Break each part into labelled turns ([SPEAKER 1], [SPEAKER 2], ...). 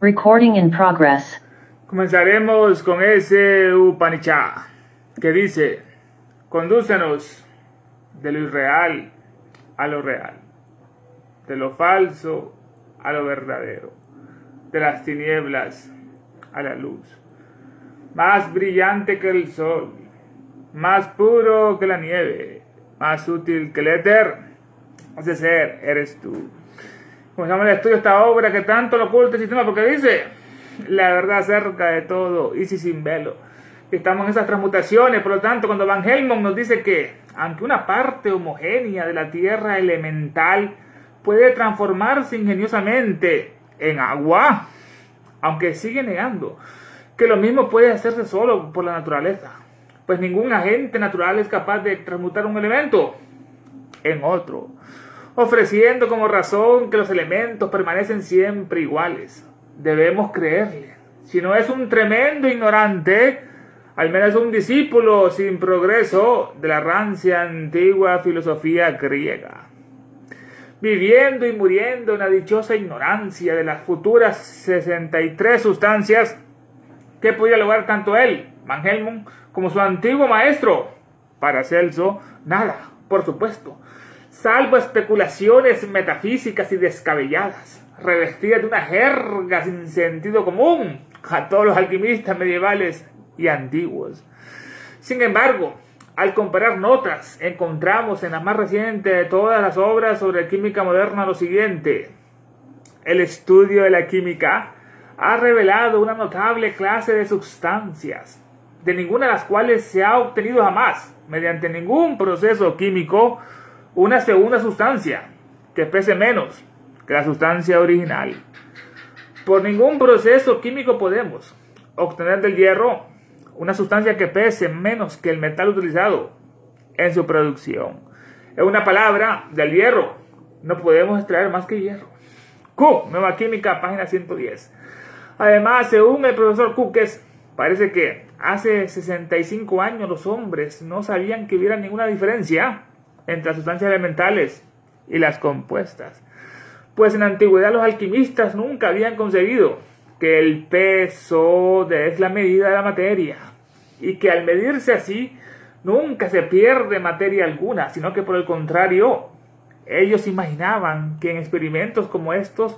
[SPEAKER 1] Recording in progress.
[SPEAKER 2] Comenzaremos con ese Upanishad que dice: condúcenos de lo irreal a lo real, de lo falso a lo verdadero, de las tinieblas a la luz, más brillante que el sol, más puro que la nieve, más útil que el éter. Ese ser eres tú. Comenzamos el estudio de esta obra que tanto lo oculta el sistema, porque dice la verdad acerca de todo y sin velo. Estamos en esas transmutaciones. Por lo tanto, cuando Van Helmont nos dice que aunque una parte homogénea de la tierra elemental puede transformarse ingeniosamente en agua, aunque sigue negando que lo mismo puede hacerse solo por la naturaleza, pues ningún agente natural es capaz de transmutar un elemento en otro, ofreciendo como razón que los elementos permanecen siempre iguales. Debemos creerle. Si no es un tremendo ignorante, al menos un discípulo sin progreso de la rancia antigua filosofía griega, viviendo y muriendo en la dichosa ignorancia de las futuras 63 sustancias que podía lograr tanto él, Van Helmont, como su antiguo maestro, Paracelso. Nada, por supuesto, salvo especulaciones metafísicas y descabelladas, revestidas de una jerga sin sentido común a todos los alquimistas medievales y antiguos. Sin embargo, al comparar notas, encontramos en la más reciente de todas las obras sobre química moderna lo siguiente: el estudio de la química ha revelado una notable clase de sustancias, de ninguna de las cuales se ha obtenido jamás, mediante ningún proceso químico, una segunda sustancia que pese menos que la sustancia original. Por ningún proceso químico podemos obtener del hierro una sustancia que pese menos que el metal utilizado en su producción. En una palabra, del hierro no podemos extraer más que hierro. Q, Nueva Química, página 110. Además, según el profesor Cookes, parece que hace 65 años los hombres no sabían que hubiera ninguna diferencia entre las sustancias elementales y las compuestas, pues en la antigüedad los alquimistas nunca habían concebido que el peso es la medida de la materia, y que al medirse así nunca se pierde materia alguna, sino que por el contrario, ellos imaginaban que en experimentos como estos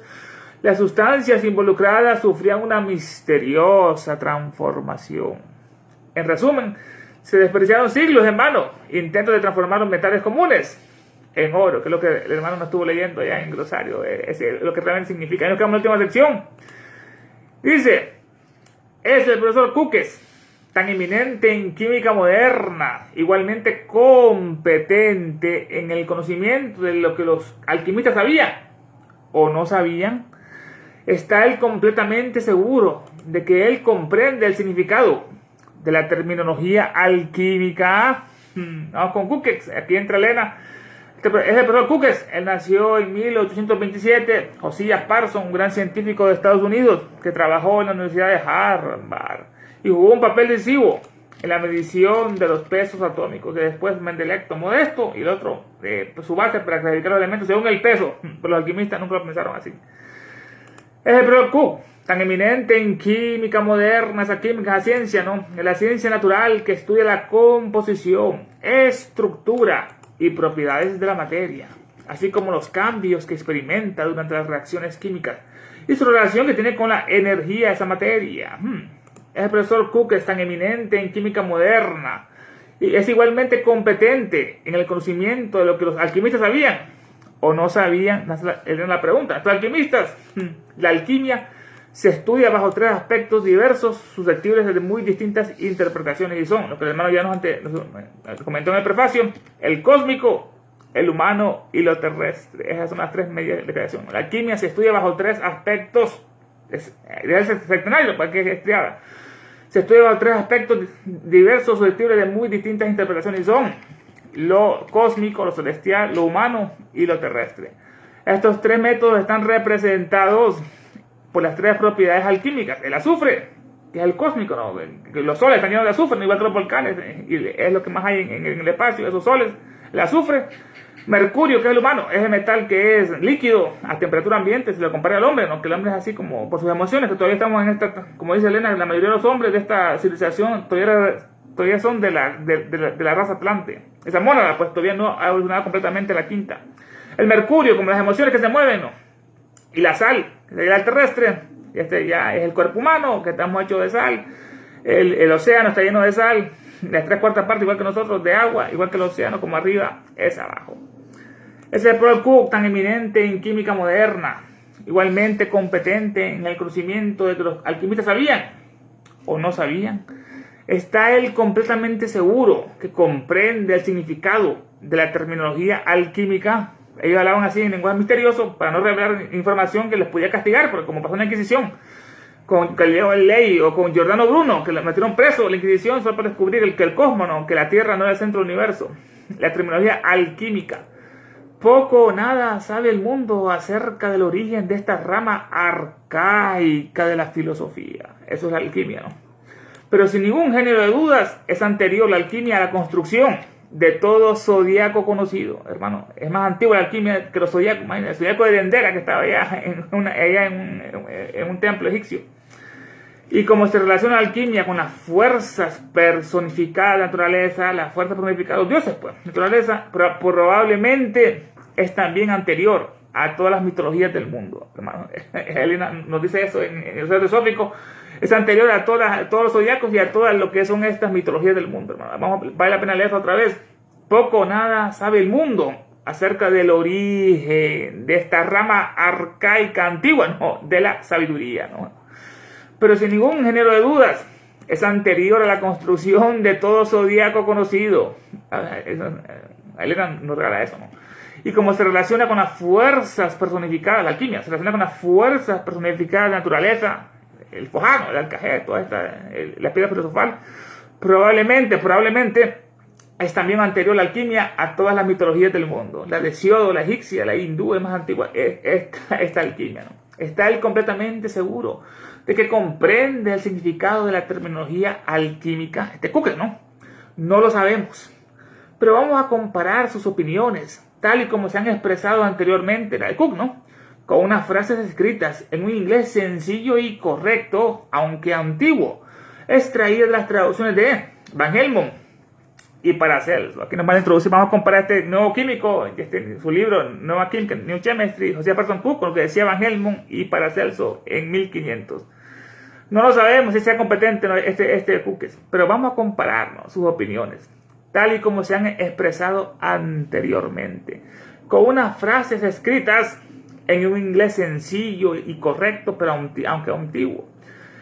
[SPEAKER 2] las sustancias involucradas sufrían una misteriosa transformación. En resumen, se desperdiciaron siglos en vano intentos de transformar los metales comunes en oro, que es lo que el hermano nos estuvo leyendo ya en glosario, es lo que realmente significa. Y nos quedamos en la última sección. Dice: es el profesor Cookes, tan eminente en química moderna, igualmente competente en el conocimiento de lo que los alquimistas sabían o no sabían. Está él completamente seguro de que él comprende el significado de la terminología alquímica. Vamos con Cookes, aquí entra Elena. Es el profesor Cookes. Él nació en 1827. Josiah Parsons, un gran científico de Estados Unidos que trabajó en la Universidad de Harvard y jugó un papel decisivo en la medición de los pesos atómicos, que después Mendeleev tomó esto y el otro su base para clasificar los elementos según el peso, pero los alquimistas nunca lo pensaron así. Es el profesor Cookes, tan eminente en química moderna, esa química, esa ciencia, ¿no? En la ciencia natural que estudia la composición, estructura y propiedades de la materia, así como los cambios que experimenta durante las reacciones químicas y su relación que tiene con la energía de esa materia. Es el profesor Cookes, tan eminente en química moderna y es igualmente competente en el conocimiento de lo que los alquimistas sabían o no sabían. Es la pregunta. Los alquimistas, la alquimia se estudia bajo tres aspectos diversos, susceptibles de muy distintas interpretaciones, y son lo que el hermano ya nos comentó en el prefacio: el cósmico, el humano y lo terrestre. Esas son las tres medidas de creación. La alquimia se estudia bajo tres aspectos, es seccionario para que es estriada. Se estudia bajo tres aspectos diversos, susceptibles de muy distintas interpretaciones, y son lo cósmico, lo celestial, lo humano y lo terrestre. Estos tres métodos están representados por las tres propiedades alquímicas: el azufre, que es el cósmico, ¿no? Los soles están llenos de azufre, igual que los volcanes, y es lo que más hay en el espacio, esos soles. El azufre, Mercurio, que es el humano, es el metal que es líquido a temperatura ambiente, si lo compara al hombre, ¿no? Que el hombre es así como por sus emociones, que todavía estamos en esta, como dice Elena, la mayoría de los hombres de esta civilización todavía son de la raza atlante. Esa mónada, pues todavía no ha evolucionado completamente la quinta. El mercurio, como las emociones que se mueven, ¿no? Y la sal, el terrestre, este ya es el cuerpo humano, que estamos hechos de sal. El océano está lleno de sal, las 3/4 partes, igual que nosotros, de agua, igual que el océano, como arriba, es abajo. Ese es el Paul Cook, tan eminente en química moderna, igualmente competente en el conocimiento de que los alquimistas sabían o no sabían. Está él completamente seguro que comprende el significado de la terminología alquímica. Ellos hablaban así en lenguaje misterioso para no revelar información que les podía castigar, porque como pasó en la Inquisición con Galileo Galilei o con Giordano Bruno, que le metieron preso a la Inquisición solo para descubrir que el cosmos, no, que la Tierra no era el centro del universo. La terminología alquímica. Poco o nada sabe el mundo acerca del origen de esta rama arcaica de la filosofía. Eso es la alquimia, ¿no? Pero sin ningún género de dudas es anterior la alquimia a la construcción de todo zodiaco conocido, hermano. Es más antigua la alquimia que los zodiacos. Imagínate, el zodiaco de Dendera, que estaba allá en un templo egipcio. Y como se relaciona la alquimia con las fuerzas personificadas de la naturaleza, las fuerzas personificadas de los dioses, pues, naturaleza, probablemente es también anterior a todas las mitologías del mundo, hermano. Elena nos dice eso en el Ser Teosófico. Es anterior a todos los zodiacos y a todas lo que son estas mitologías del mundo, hermano. Vale la pena leerlo otra vez. Poco o nada sabe el mundo acerca del origen de esta rama arcaica antigua, ¿no?, de la sabiduría, ¿no? Pero sin ningún género de dudas es anterior a la construcción de todo zodiaco conocido. Elena nos regala eso, ¿no? Y como se relaciona con las fuerzas personificadas, la alquimia se relaciona con las fuerzas personificadas de la naturaleza, el fojano, el alcajé, toda la piedra filosofal, probablemente es también anterior la alquimia a todas las mitologías del mundo. La de Siodo, la egipcia, la hindú es más antigua, esta alquimia, ¿no? Está él completamente seguro de que comprende el significado de la terminología alquímica. Cook, ¿no? No lo sabemos, pero vamos a comparar sus opiniones, tal y como se han expresado anteriormente, la de Cook, ¿no?, con unas frases escritas en un inglés sencillo y correcto, aunque antiguo, extraídas de las traducciones de Van Helmont y Paracelso. Aquí nos van a introducir, vamos a comparar este nuevo químico, su libro Nueva Química, New Chemistry, José Parson Cook, con lo que decía Van Helmont y Paracelso en 1500. No lo sabemos si sea competente este Cook, pero vamos a compararnos sus opiniones, tal y como se han expresado anteriormente, con unas frases escritas en un inglés sencillo y correcto, pero aunque antiguo,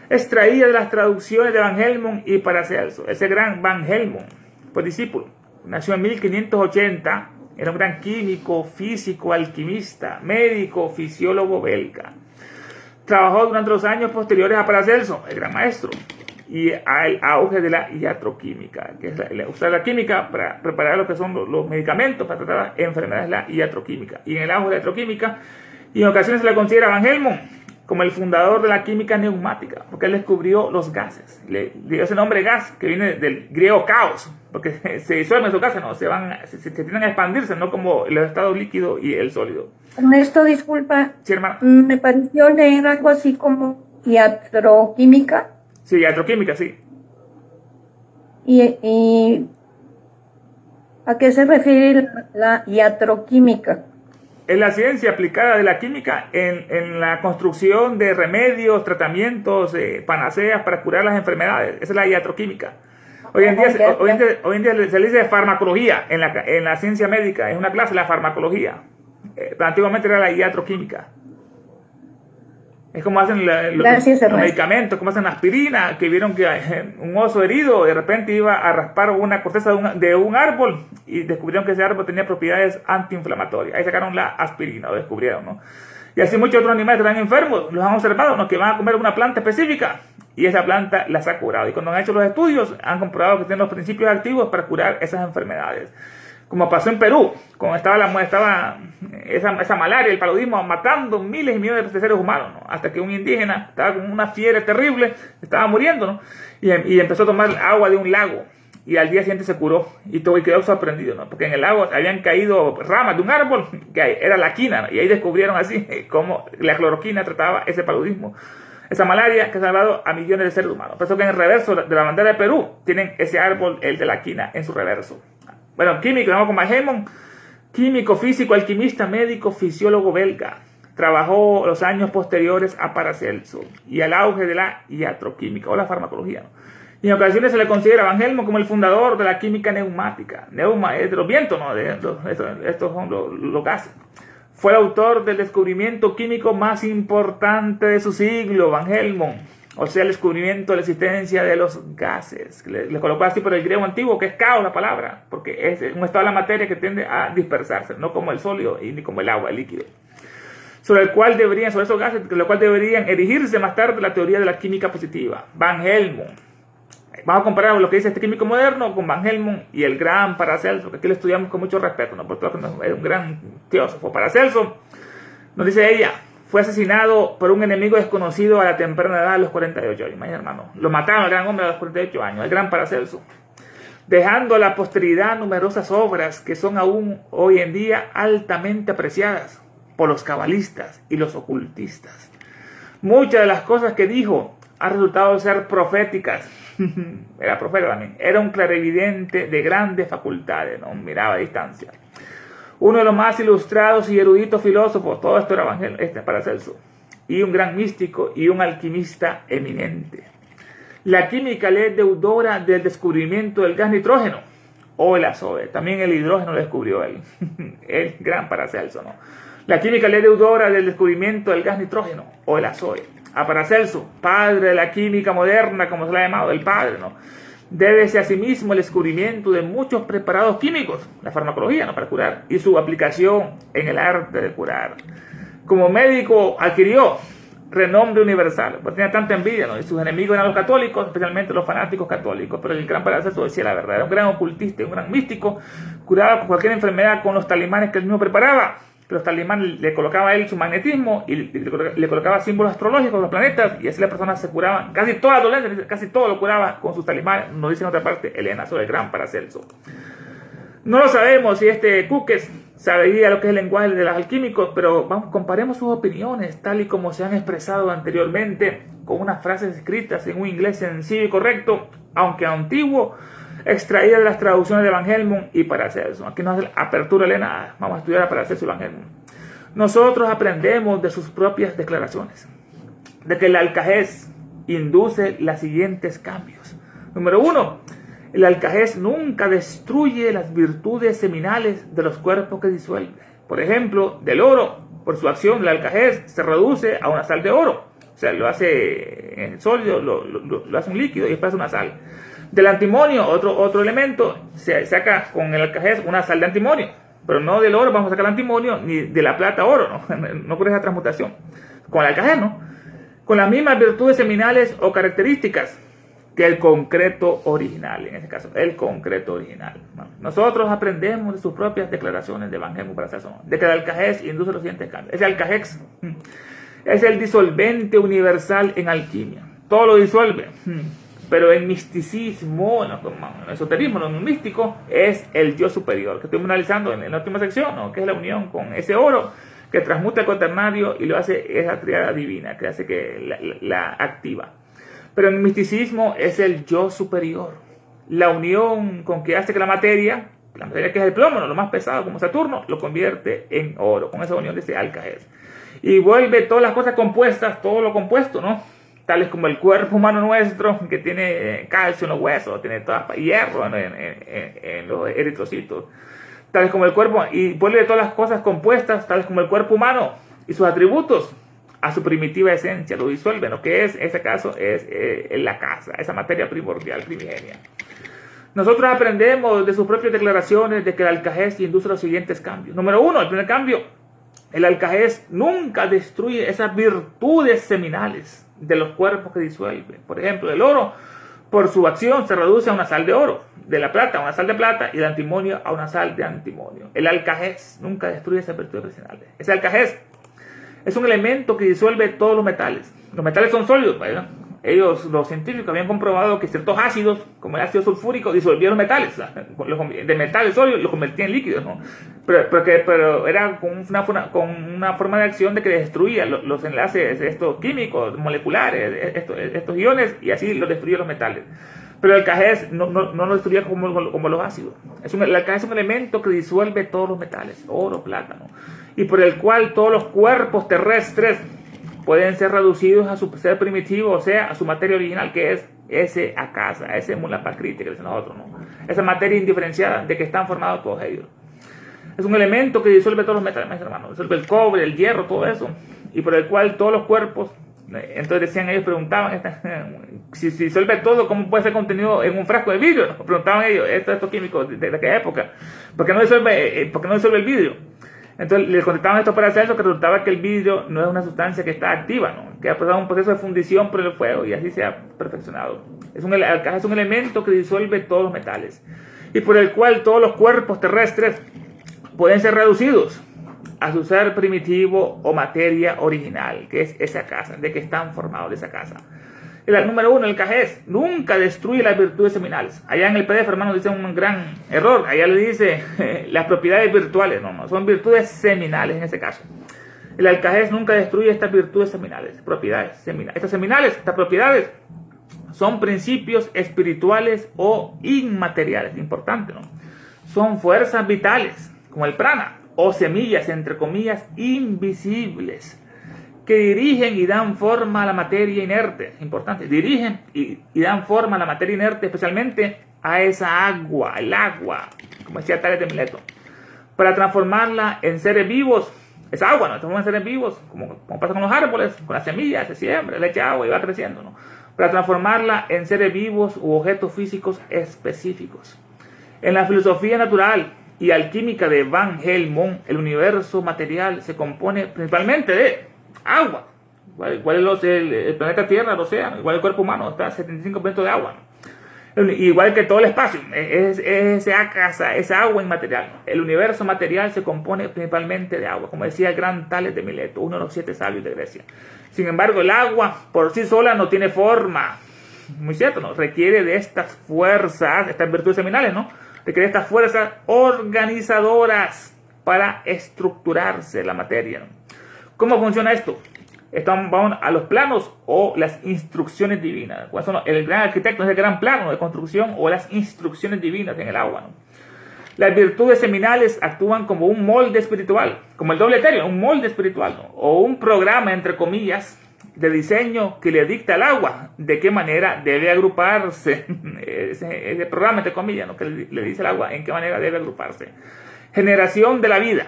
[SPEAKER 2] extraída de las traducciones de Van Helmont y Paracelso. Ese gran Van Helmont, pues discípulo, nació en 1580, era un gran químico, físico, alquimista, médico, fisiólogo belga. Trabajó durante los años posteriores a Paracelso, el gran maestro, y al auge de la iatroquímica, que es usar la química para preparar lo que son los medicamentos para tratar enfermedades, la iatroquímica. Y en el auge de la iatroquímica, y en ocasiones se le considera Van Helmont como el fundador de la química neumática, porque él descubrió los gases. Le dio ese nombre gas, que viene del griego caos, porque se disuelven esos gases, ¿no? Se tienden a expandirse, no como el estado líquido y el sólido.
[SPEAKER 1] Ernesto, disculpa.
[SPEAKER 2] Sí, hermano.
[SPEAKER 1] Me pareció leer algo así como iatroquímica.
[SPEAKER 2] Sí, iatroquímica, sí.
[SPEAKER 1] ¿Y a qué se refiere la iatroquímica?
[SPEAKER 2] Es la ciencia aplicada de la química en la construcción de remedios, tratamientos, panaceas para curar las enfermedades. Esa es la iatroquímica. Hoy en día se le dice farmacología en la ciencia médica. Es una clase, la farmacología. Antiguamente era la iatroquímica. Es como hacen los medicamentos, como hacen aspirina, que vieron que un oso herido de repente iba a raspar una corteza de un árbol y descubrieron que ese árbol tenía propiedades antiinflamatorias. Ahí sacaron la aspirina, lo descubrieron, ¿no? Y así muchos otros animales que están enfermos, los han observado, ¿no?, que van a comer una planta específica y esa planta las ha curado. Y cuando han hecho los estudios, han comprobado que tienen los principios activos para curar esas enfermedades. Como pasó en Perú, cuando estaba esa malaria, el paludismo, matando miles y millones de seres humanos, ¿no? Hasta que un indígena estaba con una fiebre terrible, estaba muriendo, ¿no? Y empezó a tomar agua de un lago. y al día siguiente se curó y todo y quedó sorprendido, ¿no? Porque en el lago habían caído ramas de un árbol que era la quina, ¿no? Y ahí descubrieron así cómo la cloroquina trataba ese paludismo, esa malaria que ha salvado a millones de seres humanos. Por eso que en el reverso de la bandera de Perú tienen ese árbol, el de la quina, en su reverso. Bueno, químico, vamos con Van Helmont, químico, físico, alquimista, médico, fisiólogo belga. Trabajó los años posteriores a Paracelso y al auge de la iatroquímica o la farmacología, ¿no? Y en ocasiones se le considera a Van Helmont como el fundador de la química neumática. Neuma es de los vientos, ¿no? Estos son los gases. Fue el autor del descubrimiento químico más importante de su siglo, Van Helmont. O sea, el descubrimiento de la existencia de los gases. Le colocó así por el griego antiguo, que es caos la palabra, porque es un estado de la materia que tiende a dispersarse, no como el sólido y ni como el agua, el líquido. Sobre esos gases, lo cual deberían erigirse más tarde la teoría de la química positiva. Van Helmont. Vamos a comparar lo que dice este químico moderno con Van Helmont y el gran Paracelso, que aquí lo estudiamos con mucho respeto, ¿no? Porque es un gran teósofo. Paracelso, nos dice ella, fue asesinado por un enemigo desconocido a la temprana edad de los 48 años. Imagínate, hermano, lo mataron al gran hombre a los 48 años, el gran Paracelso, dejando a la posteridad numerosas obras que son aún hoy en día altamente apreciadas por los cabalistas y los ocultistas. Muchas de las cosas que dijo han resultado ser proféticas. Era profeta también. Era un clarividente de grandes facultades, ¿no? Miraba a distancia. Uno de los más ilustrados y eruditos filósofos, todo esto era Paracelso, y un gran místico y un alquimista eminente. La química le es deudora del descubrimiento del gas nitrógeno o el azoe. También el hidrógeno lo descubrió él. El gran Paracelso, ¿no? La química le es deudora del descubrimiento del gas nitrógeno o el azoe. A Paracelso, padre de la química moderna, como se le ha llamado, el padre, ¿no? Débese asimismo el descubrimiento de muchos preparados químicos, la farmacología, ¿no? Para curar, y su aplicación en el arte de curar. Como médico adquirió renombre universal, porque tenía tanta envidia, ¿no? Y sus enemigos eran los católicos, especialmente los fanáticos católicos, pero el gran Paracelso decía la verdad, era un gran ocultista, un gran místico, curaba cualquier enfermedad con los talismanes que él mismo preparaba. Los talismanes le colocaba a él su magnetismo y le colocaba símbolos astrológicos de los planetas, y así las personas se curaban, casi todas las dolencias, casi todo lo curaba con sus talismanes. Nos dice en otra parte Elena sobre el gran Paracelso. No lo sabemos si este Cuques sabía lo que es el lenguaje de los alquímicos, pero comparemos sus opiniones tal y como se han expresado anteriormente con unas frases escritas en un inglés sencillo y correcto, aunque antiguo, extraída de las traducciones de Van Helmont y Paracelso. Aquí nos hace apertura Elena, vamos a estudiar a Paracelso y Van Helmont. Nosotros aprendemos de sus propias declaraciones, de que el alcajez induce los siguientes cambios. Número 1, el alcajez nunca destruye las virtudes seminales de los cuerpos que disuelve. Por ejemplo, del oro, por su acción, el alcajez se reduce a una sal de oro. O sea, lo hace en sólido, lo hace un líquido y después una sal. Del antimonio, otro elemento, se saca con el alcajez una sal de antimonio, pero no del oro vamos a sacar el antimonio, ni de la plata oro, no ocurre esa transmutación. Con el alcajez, ¿no? Con las mismas virtudes seminales o características que el concreto original, en este caso, el concreto original, ¿no? Nosotros aprendemos de sus propias declaraciones de Van Helmont, de que el alcajez induce los siguientes cambios. Ese alcajez es el disolvente universal en alquimia, todo lo disuelve. Pero en misticismo, en esoterismo, en el místico, es el yo superior, que estuvimos analizando en la última sección, ¿no? Que es la unión con ese oro que transmuta el cuaternario y lo hace esa triada divina, que hace que la activa. Pero en el misticismo es el yo superior, la unión con que hace que la materia que es el plomo, ¿no? Lo más pesado como Saturno, lo convierte en oro, con esa unión de ese alcajez. Y vuelve todas las cosas compuestas, todo lo compuesto, ¿no? Tales como el cuerpo humano nuestro, que tiene calcio en los huesos, tiene hierro en los eritrocitos, tales como el cuerpo, y vuelve todas las cosas compuestas, tales como el cuerpo humano y sus atributos, a su primitiva esencia, lo disuelve, lo que es, en ese caso, es la casa, esa materia primordial, primigenia. Nosotros aprendemos de sus propias declaraciones de que el alcajez induce los siguientes cambios. Número 1, el primer cambio, el alcajez nunca destruye esas virtudes seminales de los cuerpos que disuelve. Por ejemplo, el oro, por su acción, se reduce a una sal de oro, de la plata a una sal de plata y el antimonio a una sal de antimonio. El alcajez nunca destruye esas virtudes seminales. Ese alcajez es un elemento que disuelve todos los metales. Los metales son sólidos, ¿verdad? los científicos habían comprobado que ciertos ácidos, como el ácido sulfúrico, disolvían los metales, de metales sólidos los convertían en líquidos, ¿no? Pero era con una forma de acción de que destruía los enlaces estos químicos, moleculares, estos iones, y así los destruía los metales. Pero el KGS no lo destruía como los ácidos. El KGS es un elemento que disuelve todos los metales, oro, plátano, y por el cual todos los cuerpos terrestres pueden ser reducidos a su ser primitivo, o sea, a su materia original, que es ese akasa, ese mulapakriti que dicen nosotros, ¿no? Esa materia indiferenciada de que están formados todos ellos. Es un elemento que disuelve todos los metales, hermanos. Disuelve el cobre, el hierro, todo eso, y por el cual todos los cuerpos. Entonces decían ellos, preguntaban, si disuelve todo, ¿cómo puede ser contenido en un frasco de vidrio? Preguntaban ellos, estos químicos de aquella época, ¿por qué no disuelve el vidrio? Entonces les contestaban esto para hacer eso, que resultaba que el vidrio no es una sustancia que está activa, ¿no? Que ha pasado un proceso de fundición por el fuego y así se ha perfeccionado. Es un elemento que disuelve todos los metales y por el cual todos los cuerpos terrestres pueden ser reducidos a su ser primitivo o materia original, que es esa casa, de que están formados de esa casa. El número 1, el KGS, nunca destruye las virtudes seminales. Allá en el PDF, hermano, dice un gran error. Allá le dice las propiedades virtuales. No, son virtudes seminales en ese caso. El KGS nunca destruye estas virtudes seminales, propiedades seminales. Estas propiedades, son principios espirituales o inmateriales. Importante, ¿no? Son fuerzas vitales, como el prana, o semillas, entre comillas, invisibles, que dirigen y dan forma a la materia inerte. Importante, dirigen y dan forma a la materia inerte, especialmente a esa agua, el agua, como decía Tales de Mileto, para transformarla en seres vivos. Esa agua, ¿no? Transforma en seres vivos, como pasa con los árboles, con las semillas, se siembra, le echa agua y va creciendo, ¿no? Para transformarla en seres vivos u objetos físicos específicos. En la filosofía natural y alquímica de Van Helmont, el universo material se compone principalmente de agua. Igual es el planeta Tierra, el océano, igual el cuerpo humano, está 75% de agua, ¿no? Igual que todo el espacio, esa agua inmaterial. El universo material se compone principalmente de agua, como decía el gran Tales de Mileto, uno de los 7 sabios de Grecia. Sin embargo, el agua por sí sola no tiene forma. Muy cierto, ¿no? Requiere de estas fuerzas, estas virtudes seminales, ¿no? Requiere de estas fuerzas organizadoras para estructurarse la materia, ¿no? ¿Cómo funciona esto? Vamos a los planos o las instrucciones divinas. El gran arquitecto es el gran plano de construcción o las instrucciones divinas en el agua, ¿no? Las virtudes seminales actúan como un molde espiritual, como el doble etéreo, un molde espiritual, ¿no? O un programa, entre comillas, de diseño que le dicta al agua de qué manera debe agruparse. Ese programa, entre comillas, ¿no? Que le dice al agua en qué manera debe agruparse. Generación de la vida.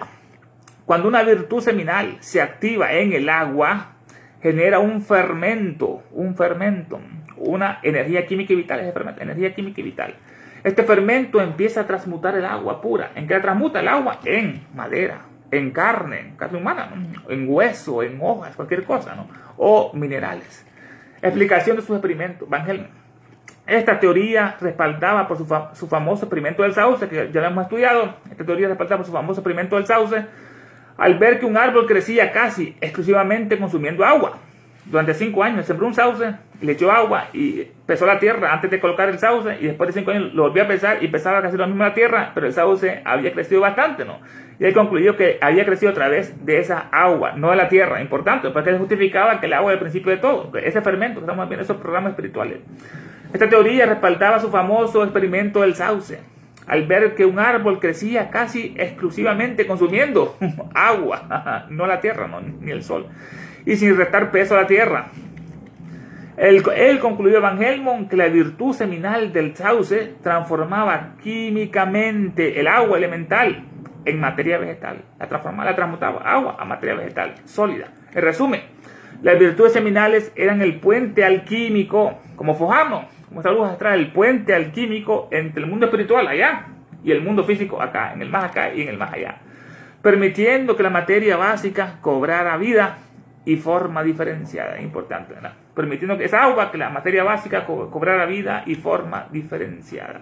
[SPEAKER 2] Cuando una virtud seminal se activa en el agua, genera un fermento, una energía química y vital, energía química y vital. Este fermento empieza a transmutar el agua pura. ¿En qué la transmuta el agua? En madera, en carne humana, ¿no? En hueso, en hojas, cualquier cosa, ¿no? O minerales. Explicación de sus experimentos, Van Helmont. Esta teoría respaldaba por su famoso experimento del sauce, que ya lo hemos estudiado. Esta teoría respaldaba por su famoso experimento del sauce, al ver que un árbol crecía casi exclusivamente consumiendo agua. Durante 5 años sembró un sauce, le echó agua y pesó la tierra antes de colocar el sauce, y después de 5 años lo volvió a pesar y pesaba casi lo mismo la tierra, pero el sauce había crecido bastante, ¿no? Y él concluyó que había crecido a través de esa agua, no de la tierra. Importante, porque él justificaba que el agua es el principio de todo, ese fermento que estamos viendo, esos programas espirituales. Esta teoría respaldaba su famoso experimento del sauce, al ver que un árbol crecía casi exclusivamente consumiendo agua, no la tierra, no, ni el sol, y sin restar peso a la tierra. Él concluyó, Van Helmont, que la virtud seminal del sauce transformaba químicamente el agua elemental en materia vegetal. La transmutaba agua a materia vegetal sólida. En resumen, las virtudes seminales eran el puente alquímico, como Fojano, como saludos atrás, el puente alquímico entre el mundo espiritual allá y el mundo físico acá, en el más acá y en el más allá, permitiendo que la materia básica cobrara vida y forma diferenciada. Importante, ¿verdad? Permitiendo que esa agua, que la materia básica cobrara vida y forma diferenciada.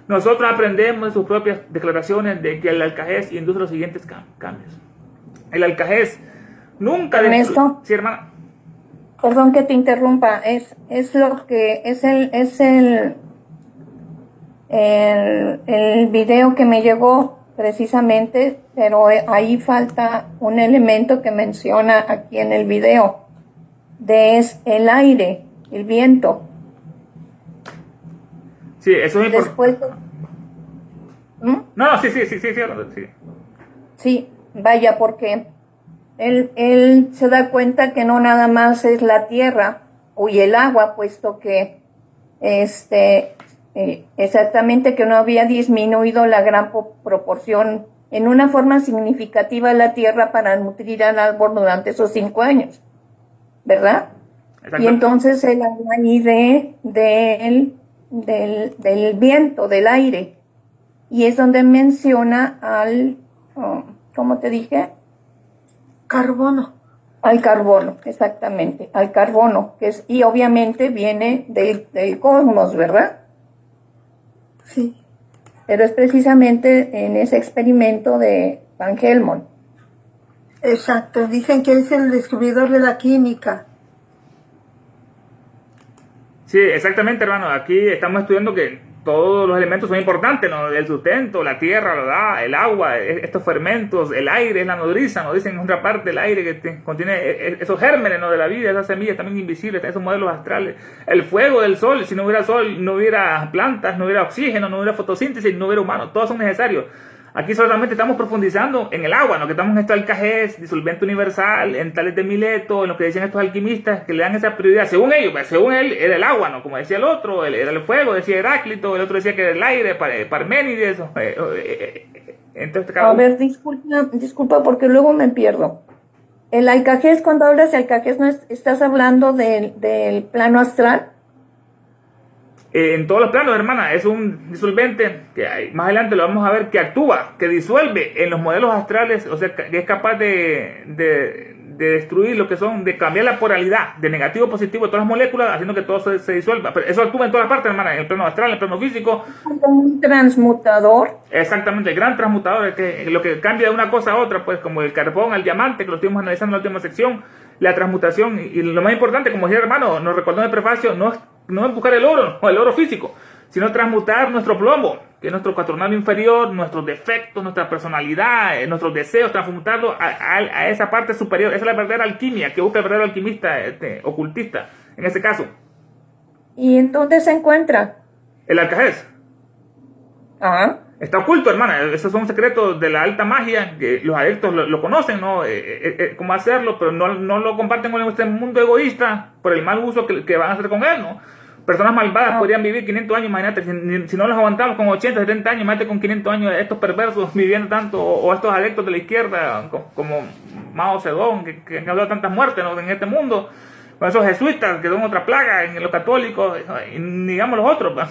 [SPEAKER 2] Nosotros aprendemos de sus propias declaraciones de que el Alcajés induce los siguientes cambios. El Alcajés nunca...
[SPEAKER 1] Ernesto.
[SPEAKER 2] Sí, hermana.
[SPEAKER 1] Perdón que te interrumpa, es lo que es el video que me llegó precisamente, pero ahí falta un elemento que menciona aquí en el video, es el aire, el viento.
[SPEAKER 2] Sí, eso es
[SPEAKER 1] Después,
[SPEAKER 2] importante. No, sí.
[SPEAKER 1] sí, vaya, porque él se da cuenta que no nada más es la tierra y el agua, puesto que exactamente que no había disminuido la gran proporción en una forma significativa la tierra para nutrir al árbol durante esos 5 años, ¿verdad? Y entonces él habla ahí del viento, del aire, y es donde menciona ¿cómo te dije?
[SPEAKER 3] Carbono.
[SPEAKER 1] Al carbono, exactamente, al carbono, y obviamente viene del cosmos, ¿verdad?
[SPEAKER 3] Sí.
[SPEAKER 1] Pero es precisamente en ese experimento de Van Helmont.
[SPEAKER 3] Exacto, dicen que es el descubridor de la química.
[SPEAKER 2] Sí, exactamente, hermano. Aquí estamos estudiando que todos los elementos son importantes, ¿no? El sustento, la tierra lo da, el agua, estos fermentos, el aire es la nodriza, nos dicen en otra parte, el aire que contiene esos gérmenes, ¿no? De la vida, esas semillas también invisibles, esos modelos astrales, el fuego del sol, si no hubiera sol, no hubiera plantas, no hubiera oxígeno, no hubiera fotosíntesis, no hubiera humanos, todos son necesarios. Aquí solamente estamos profundizando en el agua, ¿no? Que estamos en estos alcajes, disolvente universal, en Tales de Mileto, en lo que decían estos alquimistas, que le dan esa prioridad. Según ellos, según él, era el agua, ¿no? Como decía el otro, era el fuego, decía Heráclito, el otro decía que era el aire, Parménides. Entonces,
[SPEAKER 1] A ver, disculpa porque luego me pierdo. El alcajés, cuando hablas de alcajés, ¿no estás hablando del plano astral?
[SPEAKER 2] En todos los planos, hermana, es un disolvente que más adelante lo vamos a ver, que actúa, que disuelve en los modelos astrales, o sea, que es capaz de destruir lo que son, de cambiar la polaridad de negativo a positivo de todas las moléculas, haciendo que todo se disuelva. Pero eso actúa en todas partes, hermana, en el plano astral, en el plano físico.
[SPEAKER 1] Como un transmutador.
[SPEAKER 2] Exactamente, el gran transmutador, que lo que cambia de una cosa a otra, pues como el carbón al diamante, que lo estuvimos analizando en la última sección, la transmutación, y lo más importante, como decía el hermano, nos recordó en el prefacio, no es buscar el oro físico, sino transmutar nuestro plomo, que es nuestro cuaternario inferior, nuestros defectos, nuestra personalidad, nuestros deseos, transmutarlo a esa parte superior. Esa es la verdadera alquimia que busca el verdadero alquimista, ocultista, en este caso.
[SPEAKER 1] ¿Y en dónde se encuentra?
[SPEAKER 2] El alcajés.
[SPEAKER 1] Ajá.
[SPEAKER 2] Está oculto, hermana. Esos son secretos de la alta magia, que los adeptos lo conocen, ¿no? Cómo hacerlo, pero no lo comparten con este mundo egoísta por el mal uso que van a hacer con él, ¿no? Personas malvadas podrían vivir 500 años, imagínate, si no los aguantamos con 80, 70 años, imagínate con 500 años estos perversos viviendo tanto, o estos adeptos de la izquierda, como Mao Zedong, que han causado tantas muertes, ¿no? En este mundo, con esos jesuitas que son otra plaga en los católicos, y digamos los otros, ¿va?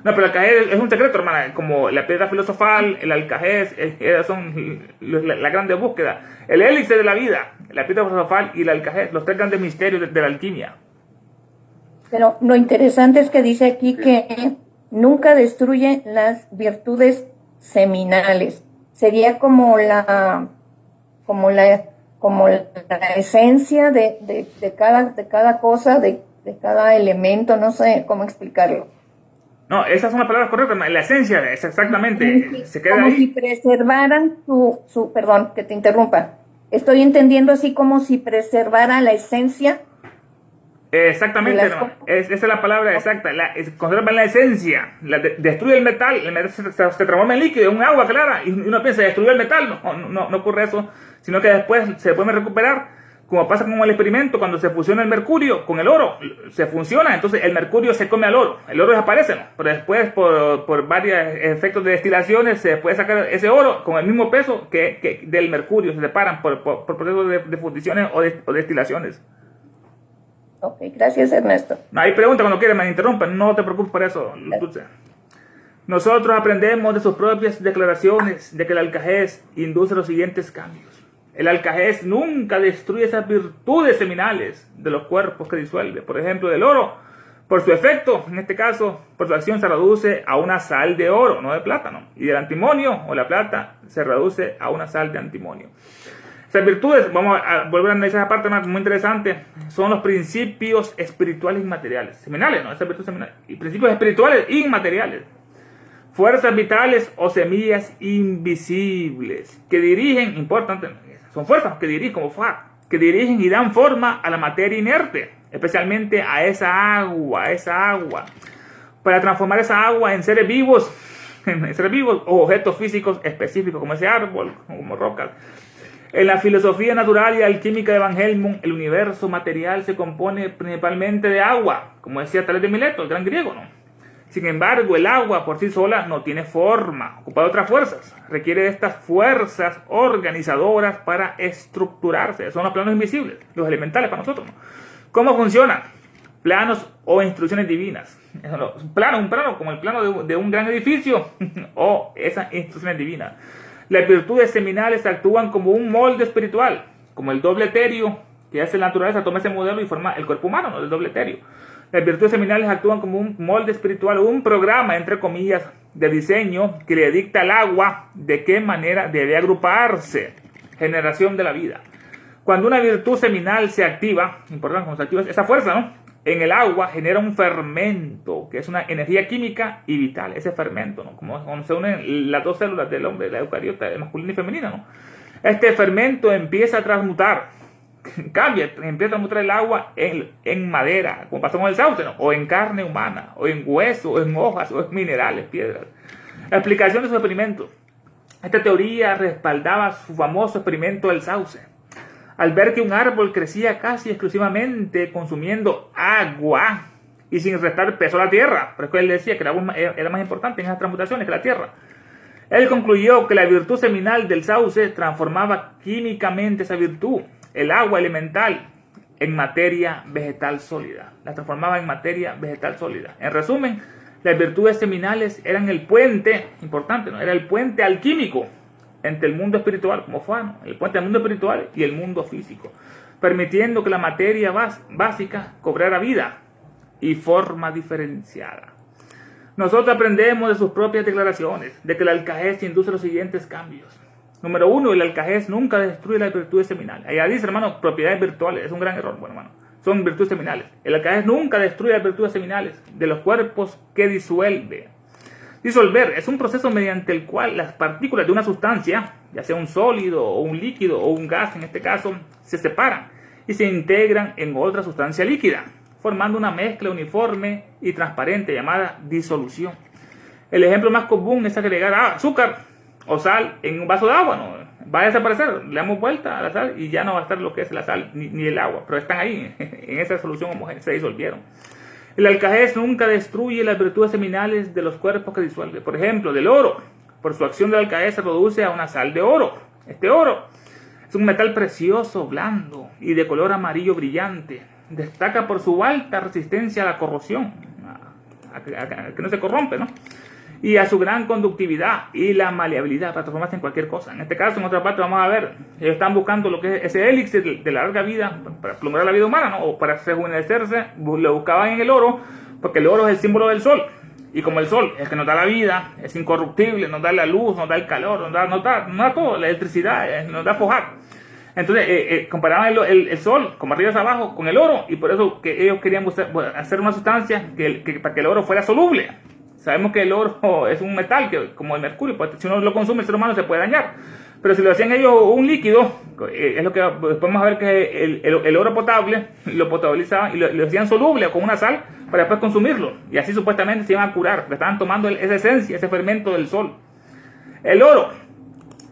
[SPEAKER 2] No, pero el alcajés es un secreto, hermana, como la piedra filosofal, el alcajés, son la grande búsqueda, el élixir de la vida, la piedra filosofal y el alcajés, los 3 grandes misterios de la alquimia.
[SPEAKER 1] Pero lo interesante es que dice aquí que nunca destruye las virtudes seminales. Sería como la esencia de cada cosa, de cada elemento, no sé cómo explicarlo.
[SPEAKER 2] No, esas son las palabras correctas, la esencia es exactamente, se queda
[SPEAKER 1] como
[SPEAKER 2] ahí.
[SPEAKER 1] Si preservaran perdón, que te interrumpa. Estoy entendiendo así como si preservara la esencia.
[SPEAKER 2] Exactamente, hermano. Esa es la palabra exacta. Conserva la esencia. Destruye el metal se transforma en líquido, en un agua clara. Y uno piensa, destruyó el metal. No ocurre eso. Sino que después se puede recuperar. Como pasa con el experimento, cuando se fusiona el mercurio con el oro. Se fusiona, entonces el mercurio se come al oro. El oro desaparece, ¿no? Pero después, por varios efectos de destilaciones, se puede sacar ese oro con el mismo peso que del mercurio. Se separan por procesos de fundiciones o destilaciones.
[SPEAKER 1] Ok, gracias Ernesto.
[SPEAKER 2] Hay preguntas cuando quieras, me interrumpen, no te preocupes por eso, Dulce. Nosotros aprendemos de sus propias declaraciones de que el alcajés induce los siguientes cambios. El alcajés nunca destruye esas virtudes seminales de los cuerpos que disuelve. Por ejemplo, del oro, por su efecto, en este caso, por su acción se reduce a una sal de oro, no de plátano. Y del antimonio o la plata se reduce a una sal de antimonio. Esas virtudes, vamos a volver a analizar esa parte muy interesante, son los principios espirituales inmateriales, seminales, ¿no? Esas virtudes seminales, y principios espirituales inmateriales, fuerzas vitales o semillas invisibles, que dirigen, importante, son fuerzas que dirigen, como FA, que dirigen y dan forma a la materia inerte, especialmente a esa agua, para transformar esa agua en seres vivos o objetos físicos específicos, como ese árbol, como rocas. En la filosofía natural y alquímica de Van Helmont, el universo material se compone principalmente de agua, como decía Tales de Mileto, el gran griego, ¿no? Sin embargo, el agua por sí sola no tiene forma, ocupa de otras fuerzas. Requiere de estas fuerzas organizadoras para estructurarse. Son los planos invisibles, los elementales para nosotros, ¿no? ¿Cómo funcionan? Planos o instrucciones divinas. Un plano como el plano de un gran edificio o esas instrucciones divinas. Las virtudes seminales actúan como un molde espiritual, como el doble etéreo que hace la naturaleza, toma ese modelo y forma el cuerpo humano, ¿no? El doble etéreo. Las virtudes seminales actúan como un molde espiritual, un programa, entre comillas, de diseño que le dicta al agua de qué manera debe agruparse. Generación de la vida. Cuando una virtud seminal se activa, importante, cuando se activa esa fuerza, ¿no? En el agua genera un fermento, que es una energía química y vital, ese fermento, ¿no? Como cuando se unen las dos células del hombre, la eucariota, masculina y femenina, ¿no? Este fermento empieza a transmutar, empieza a transmutar el agua en madera, como pasó con el sauce, ¿no? O en carne humana, o en hueso, o en hojas, o en minerales, piedras. La explicación de su experimento. Esta teoría respaldaba su famoso experimento del sauce. Al ver que un árbol crecía casi exclusivamente consumiendo agua y sin restar peso a la tierra, por eso él decía que el agua era más importante en esas transmutaciones que la tierra. Él concluyó que la virtud seminal del sauce transformaba químicamente esa virtud, el agua elemental, en materia vegetal sólida. La transformaba en materia vegetal sólida. En resumen, las virtudes seminales eran el puente, importante, ¿no? Era el puente alquímico entre el mundo espiritual, como fue, ¿no? El puente del mundo espiritual y el mundo físico, permitiendo que la materia básica cobrara vida y forma diferenciada. Nosotros aprendemos de sus propias declaraciones, de que el alcajez induce los siguientes cambios. Número 1, el alcajez nunca destruye las virtudes seminales. Allá dice, hermano, propiedades virtuales, es un gran error, bueno, hermano, son virtudes seminales. El alcajez nunca destruye las virtudes seminales de los cuerpos que disuelve. Disolver es un proceso mediante el cual las partículas de una sustancia, ya sea un sólido o un líquido o un gas en este caso, se separan y se integran en otra sustancia líquida, formando una mezcla uniforme y transparente llamada disolución. El ejemplo más común es agregar azúcar o sal en un vaso de agua, ¿no? Va a desaparecer, le damos vuelta a la sal y ya no va a estar lo que es la sal ni el agua, pero están ahí, en esa solución homogénea, se disolvieron. El alcajez nunca destruye las virtudes seminales de los cuerpos que disuelve. Por ejemplo, del oro. Por su acción del alcajez se reduce a una sal de oro. Este oro es un metal precioso, blando y de color amarillo brillante. Destaca por su alta resistencia a la corrosión, a que no se corrompe, ¿no? Y a su gran conductividad y la maleabilidad para transformarse en cualquier cosa. En este caso, en otra parte, vamos a ver, ellos están buscando lo que es ese elixir de larga vida, para prolongar la vida humana, ¿no? O para rejuvenecerse, lo buscaban en el oro, porque el oro es el símbolo del sol. Y como el sol es el que nos da la vida, es incorruptible, nos da la luz, nos da el calor, nos da todo, la electricidad, nos da fojar. Entonces, comparaban el sol, como arriba hacia abajo, con el oro, y por eso que ellos querían hacer una sustancia para que el oro fuera soluble. Sabemos que el oro es un metal, que como el mercurio, pues si uno lo consume el ser humano se puede dañar. Pero si lo hacían ellos un líquido, es lo que podemos ver que el oro potable lo potabilizaban y lo hacían soluble con una sal para después consumirlo. Y así supuestamente se iban a curar, porque estaban tomando esa esencia, ese fermento del sol. El oro,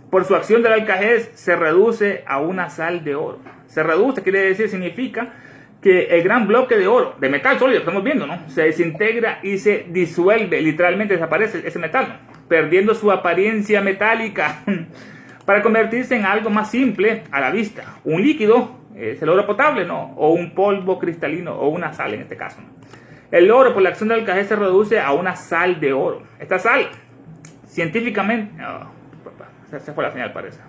[SPEAKER 2] por su acción del alcajez, se reduce a una sal de oro. Se reduce, quiere decir, significa que el gran bloque de oro, de metal sólido, estamos viendo, ¿no? Se desintegra y se disuelve, literalmente desaparece ese metal, ¿no? Perdiendo su apariencia metálica para convertirse en algo más simple a la vista. Un líquido es el oro potable, ¿no? O un polvo cristalino, o una sal en este caso, ¿no? El oro, por la acción del alcajez, se reduce a una sal de oro. Esta sal, científicamente... se fue la señal, parece.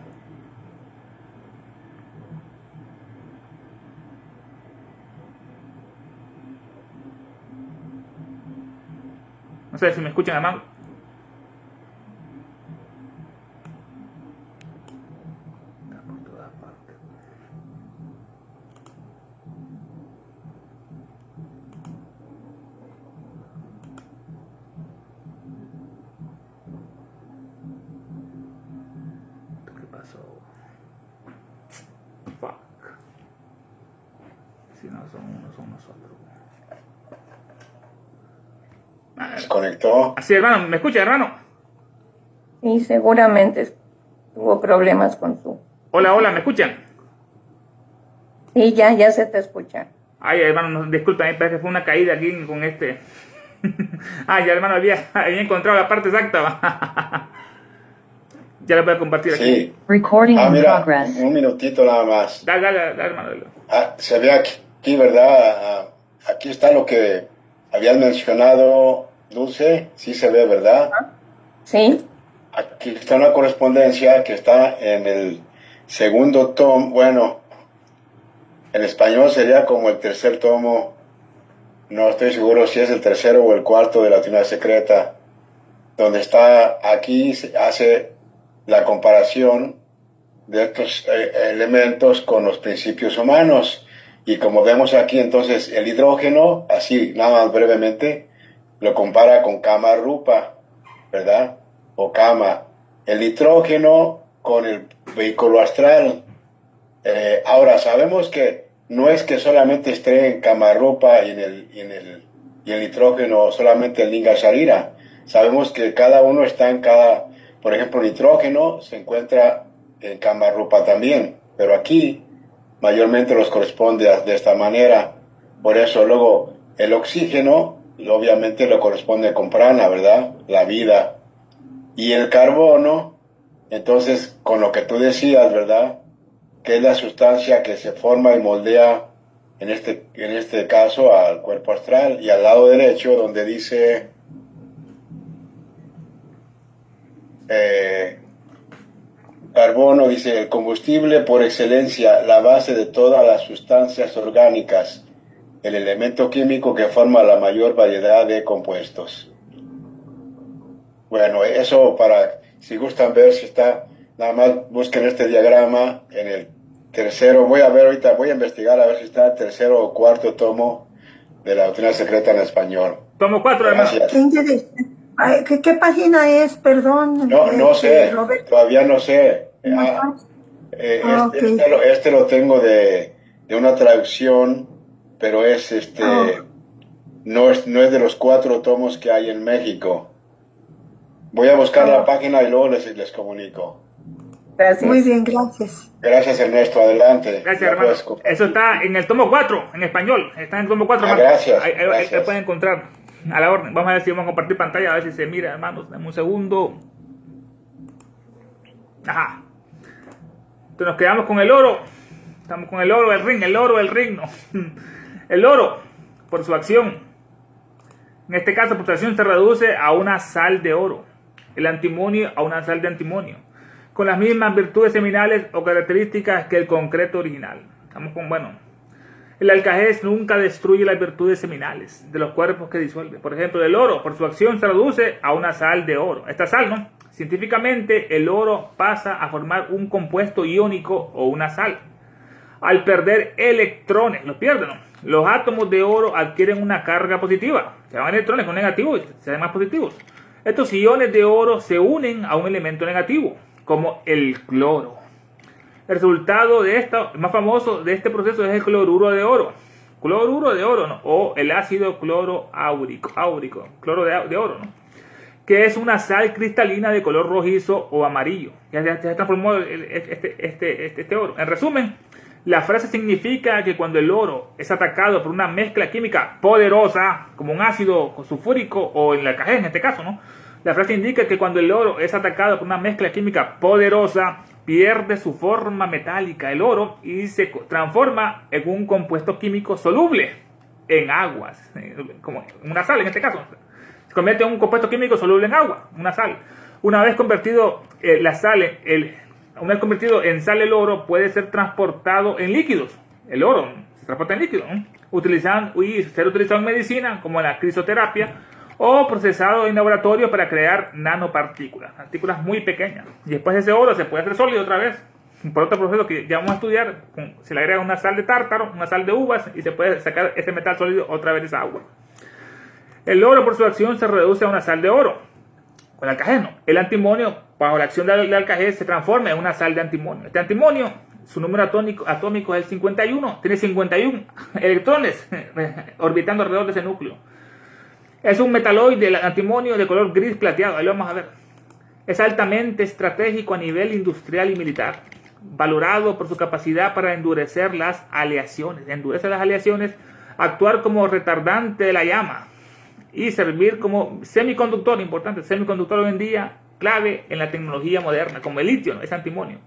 [SPEAKER 2] No sé si me escuchan, hermano. Está por todas partes. son nosotros.
[SPEAKER 4] ¿Se conectó?
[SPEAKER 2] Así, hermano, ¿me escucha, hermano?
[SPEAKER 1] Sí, seguramente tuvo problemas con su...
[SPEAKER 2] Hola, ¿me escuchan?
[SPEAKER 1] Sí, ya se te escucha.
[SPEAKER 2] Ay, hermano, disculpa, parece que fue una caída aquí con este. Ya, hermano, había encontrado la parte exacta. Ya la voy a compartir aquí.
[SPEAKER 4] Sí.
[SPEAKER 5] Recording in
[SPEAKER 4] Mira,
[SPEAKER 5] progress.
[SPEAKER 4] un minutito nada más.
[SPEAKER 2] Dale, hermano.
[SPEAKER 4] Se ve aquí, ¿verdad? Aquí está lo que habías mencionado, Dulce. Sí se ve, ¿verdad?
[SPEAKER 1] Sí,
[SPEAKER 4] Aquí está una correspondencia que está en el segundo tomo. Bueno, en español sería como el tercer tomo. No estoy seguro si es el tercero o el cuarto de la Trinidad Secreta. Donde está, aquí se hace la comparación de estos elementos con los principios humanos. Y como vemos aquí, entonces, el hidrógeno, así, nada más brevemente, lo compara con Kama Rupa, ¿verdad? O Kama. El nitrógeno con el vehículo astral. Ahora, sabemos que no es que solamente esté en Kama Rupa y el nitrógeno solamente en Linga Sharira. Sabemos que cada uno está en cada... Por ejemplo, el nitrógeno se encuentra en Kama Rupa también, pero aquí mayormente los corresponde de esta manera. Por eso luego el oxígeno obviamente lo corresponde con prana, ¿verdad? La vida. Y el carbono, entonces con lo que tú decías, ¿verdad? Que es la sustancia que se forma y moldea en este caso al cuerpo astral. Y al lado derecho donde dice carbono, dice el combustible por excelencia, la base de todas las sustancias orgánicas, el elemento químico que forma la mayor variedad de compuestos. Bueno, eso para, si gustan ver si está, nada más busquen este diagrama en el tercero, voy a investigar a ver si está el tercero o cuarto tomo de la Doctrina Secreta en español.
[SPEAKER 2] Tomo 4, hermano.
[SPEAKER 3] Qué interesante. Ay, ¿qué página es? Perdón.
[SPEAKER 4] No sé,
[SPEAKER 3] Roberto.
[SPEAKER 4] todavía no sé.
[SPEAKER 3] Ok.
[SPEAKER 4] Este lo tengo de una traducción, pero no es de los 4 tomos que hay en México. Voy a buscar la página y luego les comunico.
[SPEAKER 1] gracias.
[SPEAKER 3] Muy bien, gracias.
[SPEAKER 4] Gracias, Ernesto. Adelante.
[SPEAKER 2] Gracias,
[SPEAKER 4] Ya
[SPEAKER 2] hermano.
[SPEAKER 4] puedes compartir.
[SPEAKER 2] Eso está en el tomo 4, en español. Está en el tomo 4, hermano.
[SPEAKER 4] Gracias.
[SPEAKER 2] Ahí
[SPEAKER 4] Gracias.
[SPEAKER 2] pueden encontrar. A la orden. Vamos a ver si vamos a compartir pantalla, a ver si se mira, hermanos. Dame un segundo. Ajá. Entonces nos quedamos con el oro. Estamos con el oro, el ring, no. El oro, por su acción. En este caso, por su acción se reduce a una sal de oro. El antimonio a una sal de antimonio. Con las mismas virtudes seminales o características que el concreto original. Estamos con, el alcajés nunca destruye las virtudes seminales de los cuerpos que disuelve. Por ejemplo, el oro, por su acción, se reduce a una sal de oro. Esta sal, ¿no? Científicamente, el oro pasa a formar un compuesto iónico o una sal. Al perder electrones, los pierden, ¿no? Los átomos de oro adquieren una carga positiva. Se van electrones con negativos y se hacen más positivos. Estos iones de oro se unen a un elemento negativo, como el cloro. El resultado de el más famoso de este proceso es el cloruro de oro. Cloruro de oro, ¿no? O el ácido cloroáurico, cloro de oro, ¿no? Que es una sal cristalina de color rojizo o amarillo. Ya se transformó este oro. En resumen, la frase significa que cuando el oro es atacado por una mezcla química poderosa, como un ácido sulfúrico o el alcajés en este caso, ¿no? La frase indica que cuando el oro es atacado por una mezcla química poderosa, pierde su forma metálica, el oro, y se transforma en un compuesto químico soluble en aguas, como una sal en este caso. Se convierte en un compuesto químico soluble en agua, una sal. Una vez convertido en sal, el oro puede ser transportado en líquidos. El oro se transporta en líquidos, ¿no? Ser utilizado en medicina, como en la crisoterapia, o procesado en laboratorio para crear nanopartículas, partículas muy pequeñas. Y después ese oro se puede hacer sólido otra vez, por otro proceso que ya vamos a estudiar. Se le agrega una sal de tártaro, una sal de uvas, y se puede sacar ese metal sólido otra vez de esa agua. El oro, por su acción, se reduce a una sal de oro, con alcajés, ¿no? El antimonio, bajo la acción del alcajés, se transforma en una sal de antimonio. Este antimonio su número atómico es el 51, tiene 51 electrones orbitando alrededor de ese núcleo. Es un metaloide de antimonio de color gris plateado, ahí lo vamos a ver. Es altamente estratégico a nivel industrial y militar, valorado por su capacidad para endurecer las aleaciones, actuar como retardante de la llama y servir como semiconductor, importante, semiconductor hoy en día, clave en la tecnología moderna, como el litio, ¿no? Es antimonio.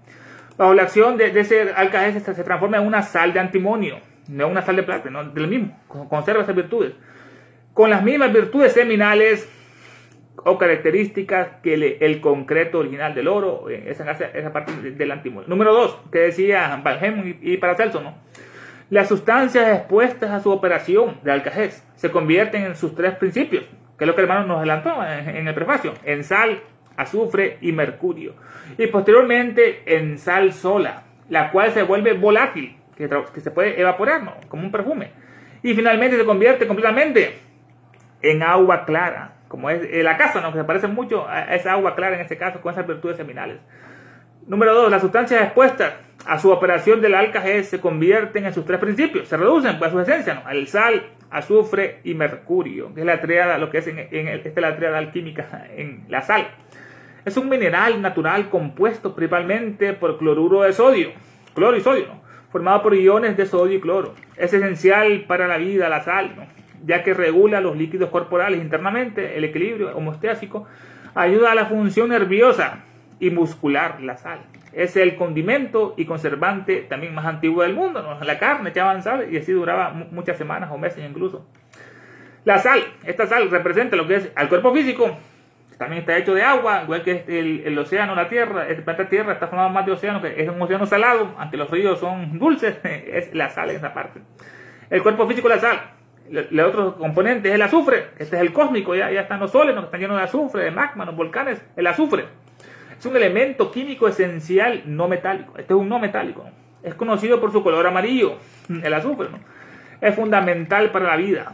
[SPEAKER 2] Bajo la acción de ese alcajez se transforma en una sal de antimonio, no una sal de plata, no, del mismo, conserva esas virtudes, con las mismas virtudes seminales o características que el concreto original del oro, esa parte del antimonio. Número 2, que decía Balhem y Paracelso, ¿no? Las sustancias expuestas a su operación de alcajez se convierten en sus tres principios, que es lo que el hermano nos adelantó en el prefacio, en sal, azufre y mercurio, y posteriormente en sal sola, la cual se vuelve volátil, que se puede evaporar, ¿no? Como un perfume, y finalmente se convierte completamente en agua clara, como es la casa, ¿no? Que se parece mucho a esa agua clara en este caso, con esas virtudes seminales. Número 2, las sustancias expuestas a su operación del alcajez se convierten en sus tres principios, se reducen pues, a su esencia, ¿no? Al sal, azufre y mercurio, que es la tríada, lo que es esta es la tríada alquímica en la sal. Es un mineral natural compuesto principalmente por cloruro de sodio, cloro y sodio, ¿no? Formado por iones de sodio y cloro. Es esencial para la vida la sal, ¿no? Ya que regula los líquidos corporales internamente, el equilibrio homeostásico, ayuda a la función nerviosa y muscular la sal. Es el condimento y conservante también más antiguo del mundo, ¿no? La carne echaban sal y así duraba muchas semanas o meses incluso. La sal, esta sal representa lo que es al cuerpo físico, también está hecho de agua, igual que el océano, la tierra. El planeta Tierra está formado más de océano, que es un océano salado, aunque los ríos son dulces, es la sal en esa parte. El cuerpo físico, la sal. El otro componente es el azufre, este es el cósmico, ya están los soles, ¿no? Que están llenos de azufre, de magma, los volcanes, el azufre. Es un elemento químico esencial no metálico, este es un no metálico, ¿no? Es conocido por su color amarillo, el azufre, ¿no? Es fundamental para la vida.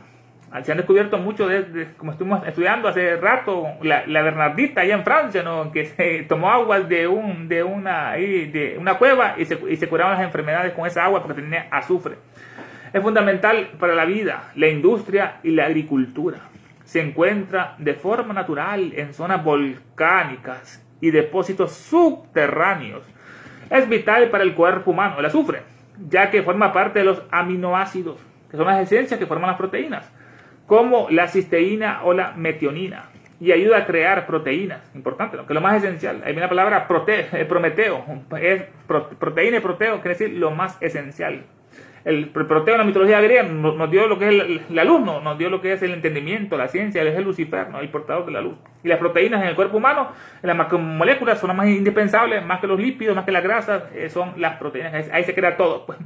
[SPEAKER 2] Se han descubierto mucho, como estuvimos estudiando hace rato, la Bernardita allá en Francia, ¿no? Que se tomó agua de una cueva y se curaban las enfermedades con esa agua porque tenía azufre. Es fundamental para la vida, la industria y la agricultura. Se encuentra de forma natural en zonas volcánicas y depósitos subterráneos. Es vital para el cuerpo humano, el azufre, ya que forma parte de los aminoácidos, que son las esencias que forman las proteínas, como la cisteína o la metionina, y ayuda a crear proteínas, importante, ¿no? Que es lo más esencial. Ahí viene la palabra prometeo, es proteína y proteo, quiere decir lo más esencial. El proteo en la mitología griega nos dio lo que es la luz, ¿no? Nos dio lo que es el entendimiento, la ciencia, es el Lucifer, ¿no? El portador de la luz. Y las proteínas en el cuerpo humano, en las macromoléculas, son las más indispensables, más que los lípidos, más que las grasas, son las proteínas. Ahí se crea todo, pues.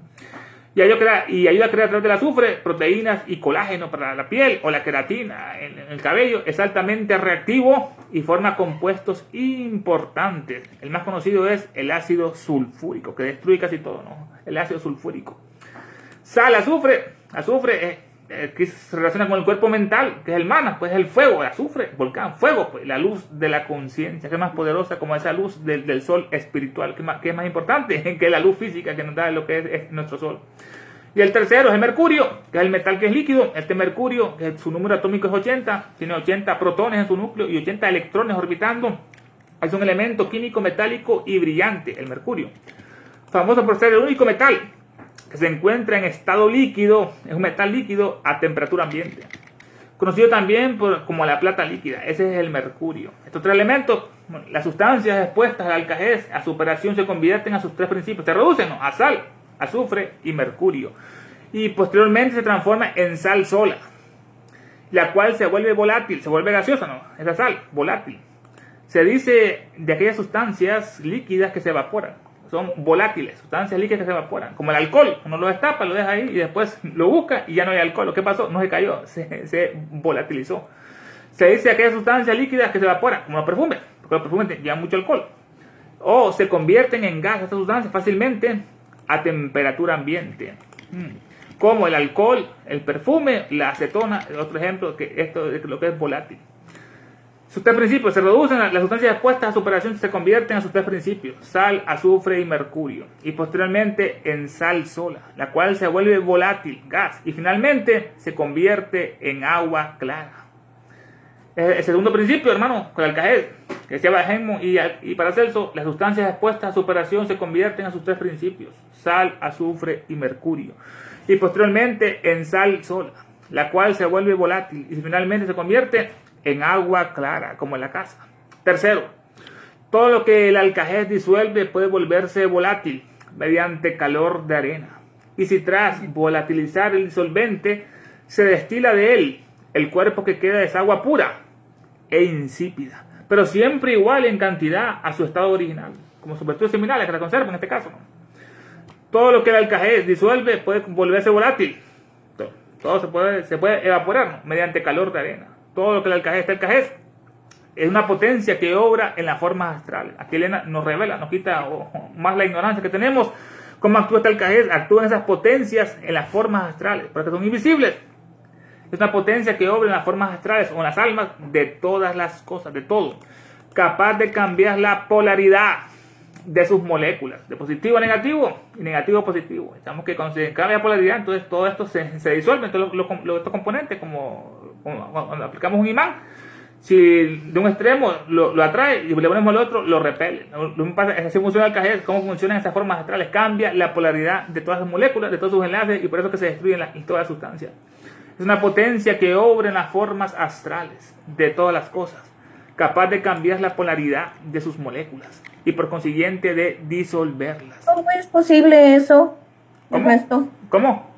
[SPEAKER 2] Y ayuda a crear a través del azufre proteínas y colágeno para la piel o la queratina en el cabello. Es altamente reactivo y forma compuestos importantes. El más conocido es el ácido sulfúrico, que destruye casi todo, ¿no? El ácido sulfúrico. Sal, azufre que se relaciona con el cuerpo mental, que es el mana, pues es el fuego, el azufre, volcán, fuego, pues la luz de la conciencia, que es más poderosa como esa luz del sol espiritual, que es más importante que la luz física que nos da lo que es nuestro sol. Y el tercero es el mercurio, que es el metal que es líquido. Este mercurio, que su número atómico es 80, tiene 80 protones en su núcleo y 80 electrones orbitando. Es un elemento químico metálico y brillante, el mercurio. Famoso por ser el único metal que se encuentra en estado líquido, es un metal líquido a temperatura ambiente. Conocido también como la plata líquida, ese es el mercurio. Estos tres elementos, las sustancias expuestas al alcajez, a su operación se convierten a sus tres principios, se reducen, ¿no? A sal, azufre y mercurio. Y posteriormente se transforma en sal sola, la cual se vuelve volátil, se vuelve gaseosa, ¿no? Esa sal, volátil. Se dice de aquellas sustancias líquidas que se evaporan. Son volátiles, sustancias líquidas que se evaporan, como el alcohol. Uno lo destapa, lo deja ahí y después lo busca y ya no hay alcohol. ¿Qué pasó? No se cayó, se volatilizó. Se dice aquellas sustancias líquidas que se evaporan, como los perfumes, porque los perfumes llevan mucho alcohol. O se convierten en gas estas sustancias fácilmente a temperatura ambiente. Como el alcohol, el perfume, la acetona, otro ejemplo, que esto es lo que es volátil. Sus tres principios se reducen, las sustancias expuestas a su operación se convierten a sus tres principios: sal, azufre y mercurio, y posteriormente en sal sola, la cual se vuelve volátil, gas, y finalmente se convierte en agua clara. El segundo principio, hermano, con el alcajez, que decía Bajemo y Paracelso, las sustancias expuestas a su operación se convierten a sus tres principios: sal, azufre y mercurio, y posteriormente en sal sola, la cual se vuelve volátil y finalmente se convierte en agua clara, como en la casa. Tercero, todo lo que el alcajez disuelve puede volverse volátil mediante calor de arena. Y si tras volatilizar el disolvente se destila de él, el cuerpo que queda es agua pura e insípida, pero siempre igual en cantidad a su estado original, como sus virtudes seminales que la conservan en este caso, ¿no? Todo lo que el alcajez disuelve puede volverse volátil. Todo se puede evaporar, ¿no?, mediante calor de arena. Todo lo que el alcajez es una potencia que obra en las formas astrales. Aquí Elena nos revela, nos quita más la ignorancia que tenemos. ¿Cómo actúa este alcajez? Actúan esas potencias en las formas astrales, porque son invisibles. Es una potencia que obra en las formas astrales o en las almas de todas las cosas, de todo. Capaz de cambiar la polaridad de sus moléculas, de positivo a negativo y negativo a positivo. Estamos que cuando se cambia la polaridad, entonces todo esto se disuelve. Entonces estos componentes, como cuando aplicamos un imán, si de un extremo lo atrae y le ponemos al otro, lo repele. Así funciona el alcajez. Cómo funcionan esas formas astrales: cambia la polaridad de todas las moléculas, de todos sus enlaces, y por eso que se destruyen todas las sustancias. Es una potencia que obra en las formas astrales de todas las cosas, capaz de cambiar la polaridad de sus moléculas y por consiguiente de disolverlas.
[SPEAKER 1] ¿Cómo es posible eso, Ernesto?
[SPEAKER 2] ¿Cómo?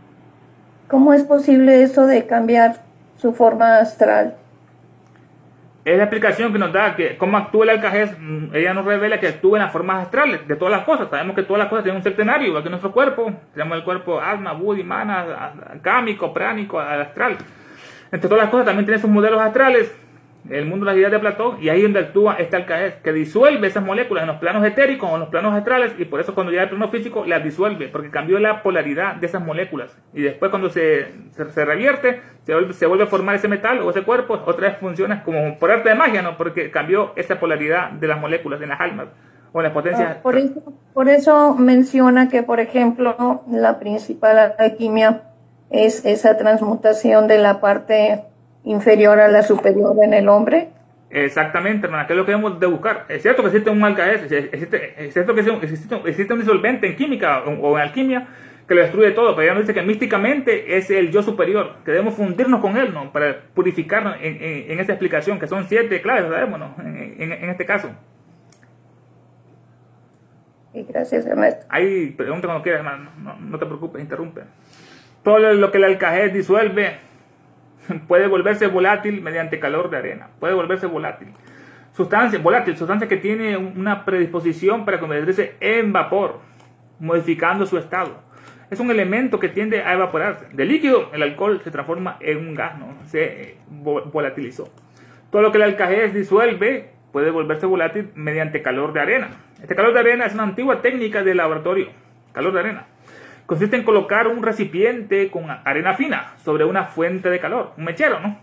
[SPEAKER 1] ¿Cómo es posible eso de cambiar su forma astral?
[SPEAKER 2] Es la explicación que nos da que cómo actúa el alcajez. Ella nos revela que actúa en las formas astrales de todas las cosas. Sabemos que todas las cosas tienen un septenario, igual que nuestro cuerpo. Tenemos el cuerpo Atma, Buddhi, Mana, Kámico, Pránico, astral. Entre todas las cosas también tiene sus modelos astrales, el mundo de las ideas de Platón, y ahí es donde actúa este alcajez, que disuelve esas moléculas en los planos etéricos o en los planos astrales, y por eso cuando llega al plano físico las disuelve, porque cambió la polaridad de esas moléculas, y después cuando se revierte, se vuelve a formar ese metal o ese cuerpo, otra vez funciona como por arte de magia, ¿no?, porque cambió esa polaridad de las moléculas en las almas o en las potencias.
[SPEAKER 1] Por eso menciona que, por ejemplo, la principal alquimia es esa transmutación de la parte inferior a la superior en el hombre.
[SPEAKER 2] Exactamente, hermana, que es lo que debemos de buscar. Es cierto que existe un alcajez, es cierto que existe un disolvente en química o en alquimia que lo destruye todo, pero ella nos dice que místicamente es el yo superior, que debemos fundirnos con él, ¿no?, para purificarnos en esta explicación, que son 7 claves, sabemos, ¿no?, en este caso.
[SPEAKER 1] Y gracias, Ernesto.
[SPEAKER 2] Ahí pregunta cuando quieras, hermano, no te preocupes, interrumpe. Todo lo que el alcajez disuelve puede volverse volátil mediante calor de arena. Puede volverse volátil. Sustancia que tiene una predisposición para convertirse en vapor, modificando su estado. Es un elemento que tiende a evaporarse. De líquido, el alcohol se transforma en un gas, ¿no? Se volatilizó. Todo lo que el alcajez disuelve puede volverse volátil mediante calor de arena. Este calor de arena es una antigua técnica de laboratorio. Calor de arena consiste en colocar un recipiente con arena fina sobre una fuente de calor, un mechero, ¿no?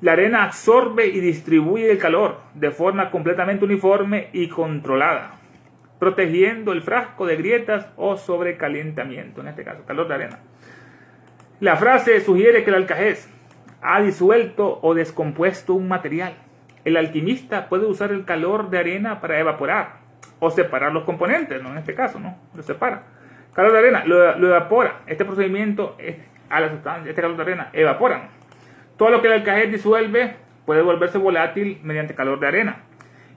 [SPEAKER 2] La arena absorbe y distribuye el calor de forma completamente uniforme y controlada, protegiendo el frasco de grietas o sobrecalentamiento, en este caso, calor de arena. La frase sugiere que el alcajez ha disuelto o descompuesto un material. El alquimista puede usar el calor de arena para evaporar o separar los componentes, ¿no? En este caso, ¿no?, lo separa. Calor de arena lo evapora. Este procedimiento a la sustancia, este calor de arena, evapora. Todo lo que el alcajez disuelve puede volverse volátil mediante calor de arena.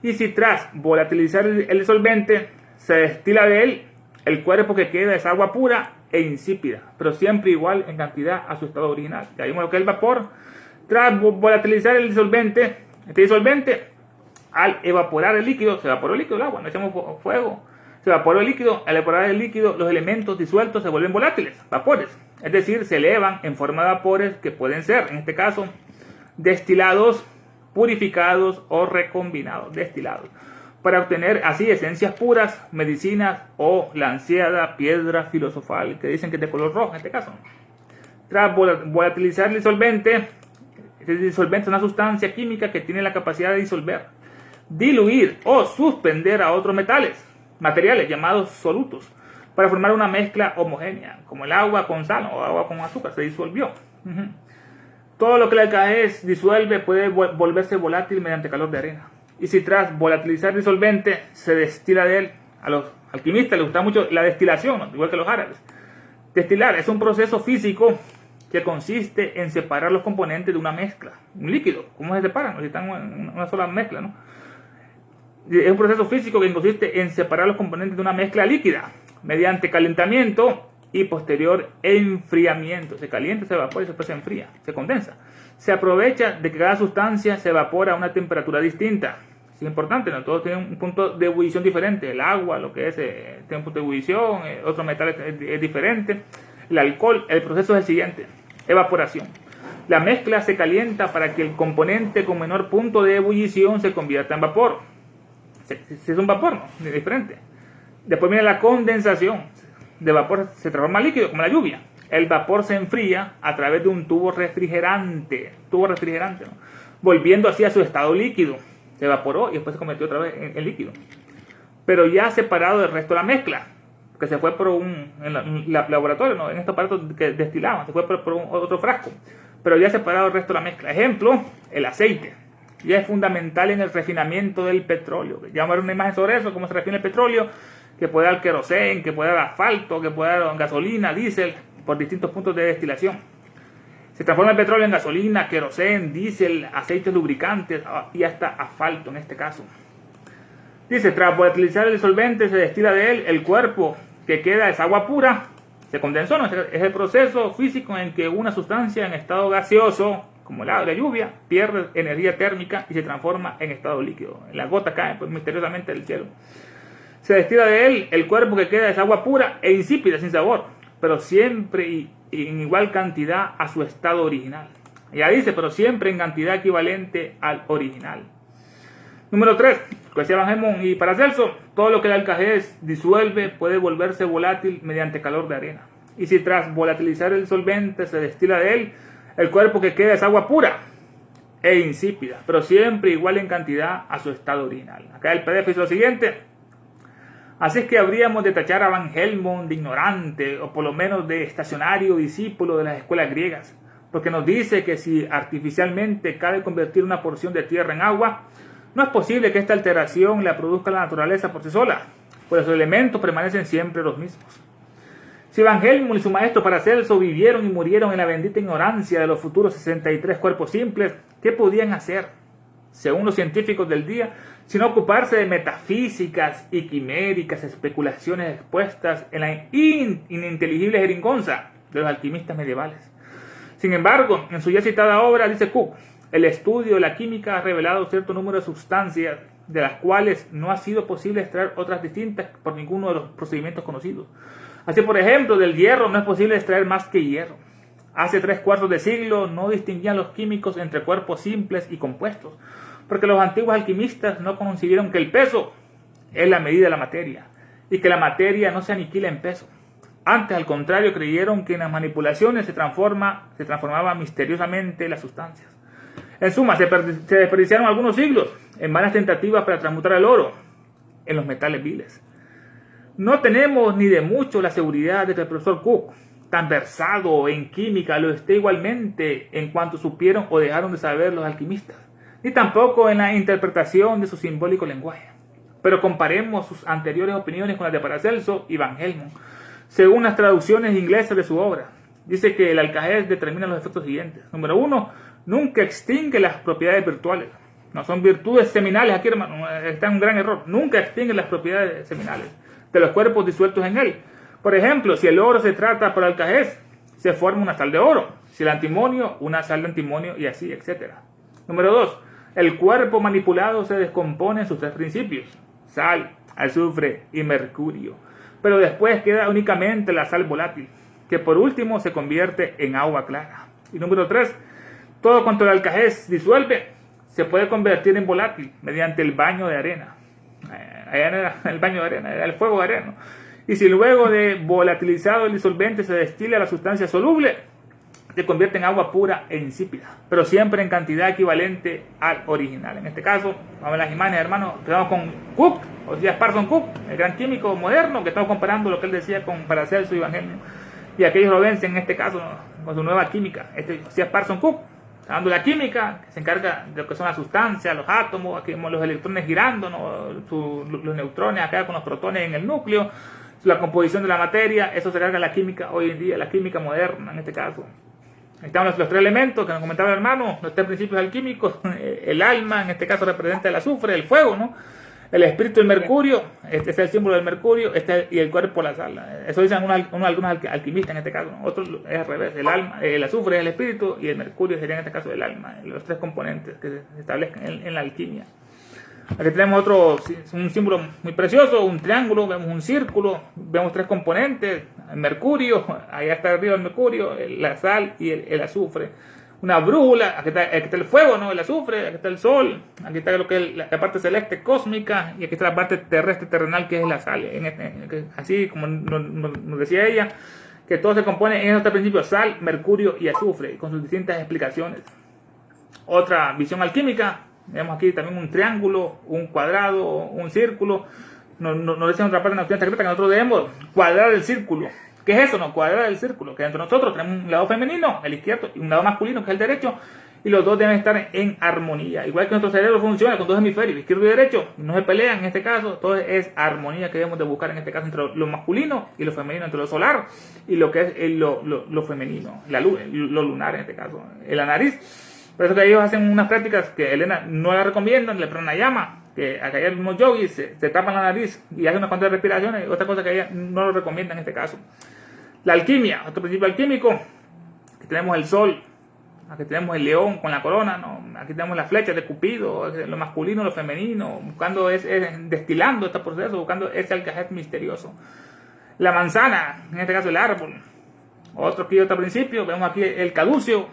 [SPEAKER 2] Y si tras volatilizar el disolvente se destila de él, el cuerpo que queda es agua pura e insípida, pero siempre igual en cantidad a su estado original. Ya vimos lo que es el vapor. Tras volatilizar el disolvente, este disolvente, al evaporar el líquido, se evaporó el líquido del agua, no echamos fuego. Se evaporó el líquido. Al evaporar el líquido, los elementos disueltos se vuelven volátiles, vapores. Es decir, se elevan en forma de vapores que pueden ser, en este caso, destilados, purificados o recombinados, destilados, para obtener así esencias puras, medicinas o la ansiada piedra filosofal, que dicen que es de color rojo en este caso. Tras volatilizar el disolvente, Este disolvente es una sustancia química que tiene la capacidad de disolver, diluir o suspender a otros materiales llamados solutos, para formar una mezcla homogénea, como el agua con sal o agua con azúcar, se disolvió. Todo lo que el alcajez disuelve puede volverse volátil mediante calor de arena. Y si tras volatilizar disolvente se destila de él, a los alquimistas les gusta mucho la destilación, ¿no? Igual que los árabes. Destilar es un proceso físico que consiste en separar los componentes de una mezcla, un líquido. ¿Cómo se separan? Si están en una sola mezcla, ¿no? Es un proceso físico que consiste en separar los componentes de una mezcla líquida mediante calentamiento y posterior enfriamiento. Se calienta, se evapora y después se enfría, se condensa. Se aprovecha de que cada sustancia se evapora a una temperatura distinta. Es importante, ¿no? Todos tienen un punto de ebullición diferente. El agua, lo que es, tiene un punto de ebullición, otro metal es diferente. El alcohol, el proceso es el siguiente: evaporación. La mezcla se calienta para que el componente con menor punto de ebullición se convierta en vapor. Si es un vapor, ¿no? Es diferente. Después viene la condensación. De vapor se transforma en líquido, como la lluvia. El vapor se enfría a través de un tubo refrigerante, ¿no? Volviendo así a su estado líquido. Se evaporó y después se convirtió otra vez en líquido. Pero ya separado del resto de la mezcla, que se fue por en laboratorio, ¿no? En estos aparatos que destilaban, se fue por otro frasco. Pero ya separado del resto de la mezcla. Ejemplo, el aceite. Ya es fundamental en el refinamiento del petróleo. Ya vamos a ver una imagen sobre eso, cómo se refina el petróleo, que puede dar querosén, que puede dar asfalto, que puede dar gasolina, diésel, por distintos puntos de destilación. Se transforma el petróleo en gasolina, querosén, diésel, aceites lubricantes y hasta asfalto en este caso. Dice, tras utilizar el disolvente se destila de él, el cuerpo que queda es agua pura, se condensó, ¿no? Es el proceso físico en que una sustancia en estado gaseoso, como el agua, la lluvia, pierde energía térmica y se transforma en estado líquido. Las gotas caen pues, misteriosamente del cielo. Se destila de él, el cuerpo que queda es agua pura e insípida, sin sabor, pero siempre y en igual cantidad a su estado original. Ya dice, pero siempre en cantidad equivalente al original. Número 3, como decía Van Helmont y Paracelso, todo lo que el alcajez disuelve puede volverse volátil mediante calor de arena. Y si tras volatilizar el solvente se destila de él, el cuerpo que queda es agua pura e insípida, pero siempre igual en cantidad a su estado original. Acá el PDF dice lo siguiente: así es que habríamos de tachar a Van Helmont de ignorante, o por lo menos de estacionario discípulo de las escuelas griegas, porque nos dice que si artificialmente cabe convertir una porción de tierra en agua, no es posible que esta alteración la produzca la naturaleza por sí sola, pues los elementos permanecen siempre los mismos. Si Van Helmont y su maestro Paracelso vivieron y murieron en la bendita ignorancia de los futuros 63 cuerpos simples, ¿qué podían hacer, según los científicos del día, sino ocuparse de metafísicas y quiméricas especulaciones expuestas en la ininteligible jeringonza de los alquimistas medievales? Sin embargo, en su ya citada obra, dice Cook, el estudio de la química ha revelado cierto número de sustancias de las cuales no ha sido posible extraer otras distintas por ninguno de los procedimientos conocidos. Así, por ejemplo, del hierro no es posible extraer más que hierro. Hace 3/4 de siglo no distinguían los químicos entre cuerpos simples y compuestos, porque los antiguos alquimistas no concibieron que el peso es la medida de la materia y que la materia no se aniquila en peso. Antes, al contrario, creyeron que en las manipulaciones se transformaba misteriosamente las sustancias. En suma, se desperdiciaron algunos siglos en vanas tentativas para transmutar el oro en los metales viles. No tenemos ni de mucho la seguridad de que el profesor Cook, tan versado en química, lo esté igualmente en cuanto supieron o dejaron de saber los alquimistas, ni tampoco en la interpretación de su simbólico lenguaje. Pero comparemos sus anteriores opiniones con las de Paracelso y Van Helmont, según las traducciones inglesas de su obra. Dice que el alcajez determina los efectos siguientes. Número 1, nunca extingue las propiedades virtuales. No son virtudes seminales, aquí hermano, está un gran error. Nunca extingue las propiedades seminales de los cuerpos disueltos en él. Por ejemplo, si el oro se trata por alcajez, se forma una sal de oro. Si el antimonio, una sal de antimonio y así, etc. Número 2, el cuerpo manipulado se descompone en sus 3 principios: sal, azufre y mercurio. Pero después queda únicamente la sal volátil, que por último se convierte en agua clara. Y número 3, todo cuanto el alcajez disuelve se puede convertir en volátil mediante el baño de arena. Allá no era el baño de arena, era el fuego de arena. Y si luego de volatilizado el disolvente se destila la sustancia soluble, se convierte en agua pura e insípida, pero siempre en cantidad equivalente al original. En este caso, vamos a ver las imágenes, hermano. Empezamos con Cook, o sea, Parson Cook, el gran químico moderno, que estamos comparando lo que él decía con Paracelso y Van Helmont. Y aquellos lo vencen en este caso, ¿no?, con su nueva química. O sea, Parson Cook, hablando de la química, que se encarga de lo que son las sustancias, los átomos, aquí vemos los electrones girando, ¿no?, los neutrones acá con los protones en el núcleo, la composición de la materia. Eso se carga la química hoy en día, la química moderna en este caso. Están los tres elementos que nos comentaba el hermano, los tres principios alquímicos. El alma, en este caso, representa el azufre, el fuego, ¿no? El espíritu, el mercurio, este es el símbolo del mercurio, y el cuerpo, la sal. Eso dicen algunos alquimistas en este caso, ¿no? Otros es al revés. El alma, el azufre es el espíritu y el mercurio sería en este caso el alma, los tres componentes que se establecen en la alquimia. Aquí tenemos un símbolo muy precioso, un triángulo, vemos un círculo, vemos tres componentes, el mercurio, ahí está arriba el mercurio, la sal y el azufre. Una brújula, aquí está el fuego, ¿no?, el azufre, aquí está el sol, aquí está lo que es la parte celeste cósmica, y aquí está la parte terrestre terrenal, que es la sal. Así como nos decía ella, que todo se compone en estos principios: sal, mercurio y azufre, con sus distintas explicaciones. Otra visión alquímica, vemos aquí también un triángulo, un cuadrado, un círculo. Nos decía otra parte de la doctrina secreta que nosotros debemos cuadrar el círculo. ¿Qué es eso? No, cuadrar el círculo, que dentro de nosotros tenemos un lado femenino, el izquierdo, y un lado masculino, que es el derecho, y los dos deben estar en armonía. Igual que nuestro cerebro funciona con dos hemisferios, izquierdo y derecho, no se pelean en este caso. Todo es armonía que debemos de buscar en este caso entre lo masculino y lo femenino, entre lo solar y lo que es lo femenino, la luz, lo lunar en este caso, la nariz. Por eso que ellos hacen unas prácticas que Elena no la recomienda, el pranayama, que acá hay algunos yogis se tapan la nariz y hacen unas cuantas respiraciones, otra cosa que ella no lo recomienda en este caso. La alquimia, otro principio alquímico. Aquí tenemos el sol, aquí tenemos el león con la corona, ¿no? Aquí tenemos la flecha de Cupido, lo masculino, lo femenino, buscando destilando este proceso, buscando ese alcajet misterioso. La manzana, en este caso el árbol. Otro principio, vemos aquí el caducio,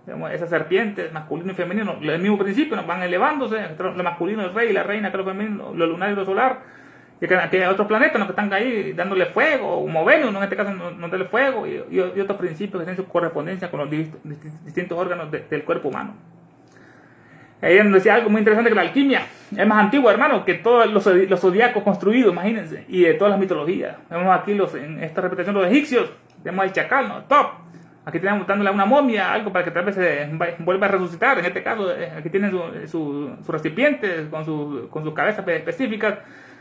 [SPEAKER 2] vemos esas serpientes, masculino y femenino, el mismo principio, nos van elevándose, lo masculino el rey, la reina, que es lo femenino, lo lunar y lo solar. Y que hay otros planetas, ¿no?, que están ahí dándole fuego, como Venus, ¿no?, en este caso no darle fuego, y otros principios que tienen su correspondencia con los distintos órganos del cuerpo humano. Ella nos decía algo muy interesante, que la alquimia es más antigua, hermano, que todos los zodiacos construidos, imagínense, y de todas las mitologías. Vemos aquí en esta repetición los egipcios, tenemos el chacal, ¿no?, Top. Aquí tenemos dándole a una momia algo para que tal vez se vuelva a resucitar. En este caso, aquí tienen su recipiente con sus cabezas específicas.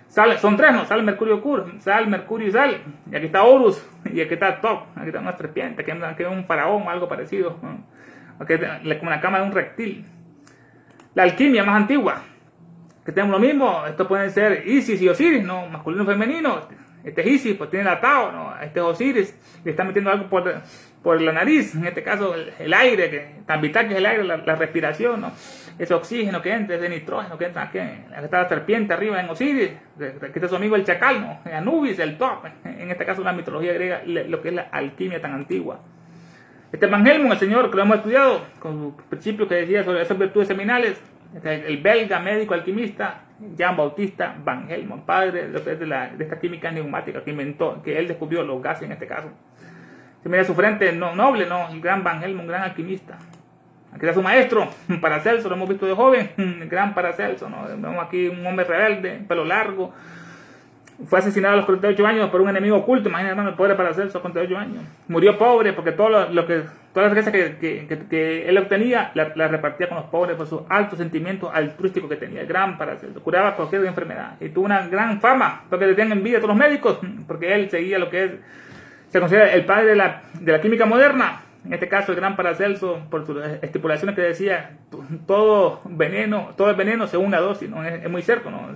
[SPEAKER 2] Sal, son tres, ¿no? Sal, mercurio, sal, mercurio y sal. Y aquí está Horus, y aquí está Top. Aquí está una serpiente, aquí es un faraón o algo parecido, ¿no? Aquí como la cama de un reptil. La alquimia más antigua, que tenemos lo mismo. Estos pueden ser Isis y Osiris, ¿no?, masculino y femenino. Este es Isis, pues tiene el atao, ¿no? Este es Osiris, le está metiendo algo por la nariz, en este caso el aire, que tan vital que es el aire, la respiración, ¿no?, ese oxígeno que entra, ese nitrógeno que entra aquí. Aquí está la serpiente arriba en Osiris, aquí está su amigo el chacal, ¿no?, Anubis, el Top, en este caso la mitología griega, lo que es la alquimia tan antigua. Este Van Helmont, el señor que lo hemos estudiado, con su principio que decía sobre esas virtudes seminales, el belga médico alquimista Jean-Baptiste Van Helmont, padre de esta química neumática que él descubrió los gases en este caso. Se mira su frente noble, ¿no?, el gran Van Helmont, gran alquimista. Aquí está su maestro, Paracelso, lo hemos visto de joven, el gran Paracelso, ¿no? Vemos aquí un hombre rebelde, pelo largo. Fue asesinado a los 48 años por un enemigo oculto. Imagínate, hermano, el pobre Paracelso a 48 años. Murió pobre porque todas las riquezas que él obtenía la repartía con los pobres por su alto sentimiento altruístico que tenía. El gran Paracelso curaba cualquier enfermedad y tuvo una gran fama, porque le tenían envidia a todos los médicos, porque él seguía lo que se considera el padre de la química moderna. En este caso, el gran Paracelso, por sus estipulaciones que decía, todo es veneno según la dosis, ¿no? Es muy cierto, ¿no?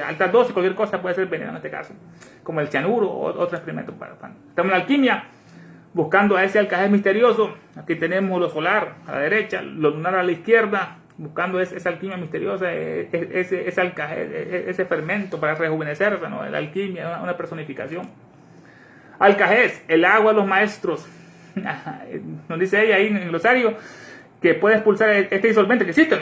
[SPEAKER 2] Alta dosis, cualquier cosa puede ser veneno en este caso, como el cianuro o otro experimento. Estamos en la alquimia, buscando a ese alcajet misterioso. Aquí tenemos lo solar a la derecha, lo lunar a la izquierda, buscando esa alquimia misteriosa, ese alcajet, ese fermento para rejuvenecerse, ¿no? La alquimia, una personificación. Alcajes, el agua de los maestros. Nos dice ella ahí en el glosario que puede expulsar este disolvente que existe,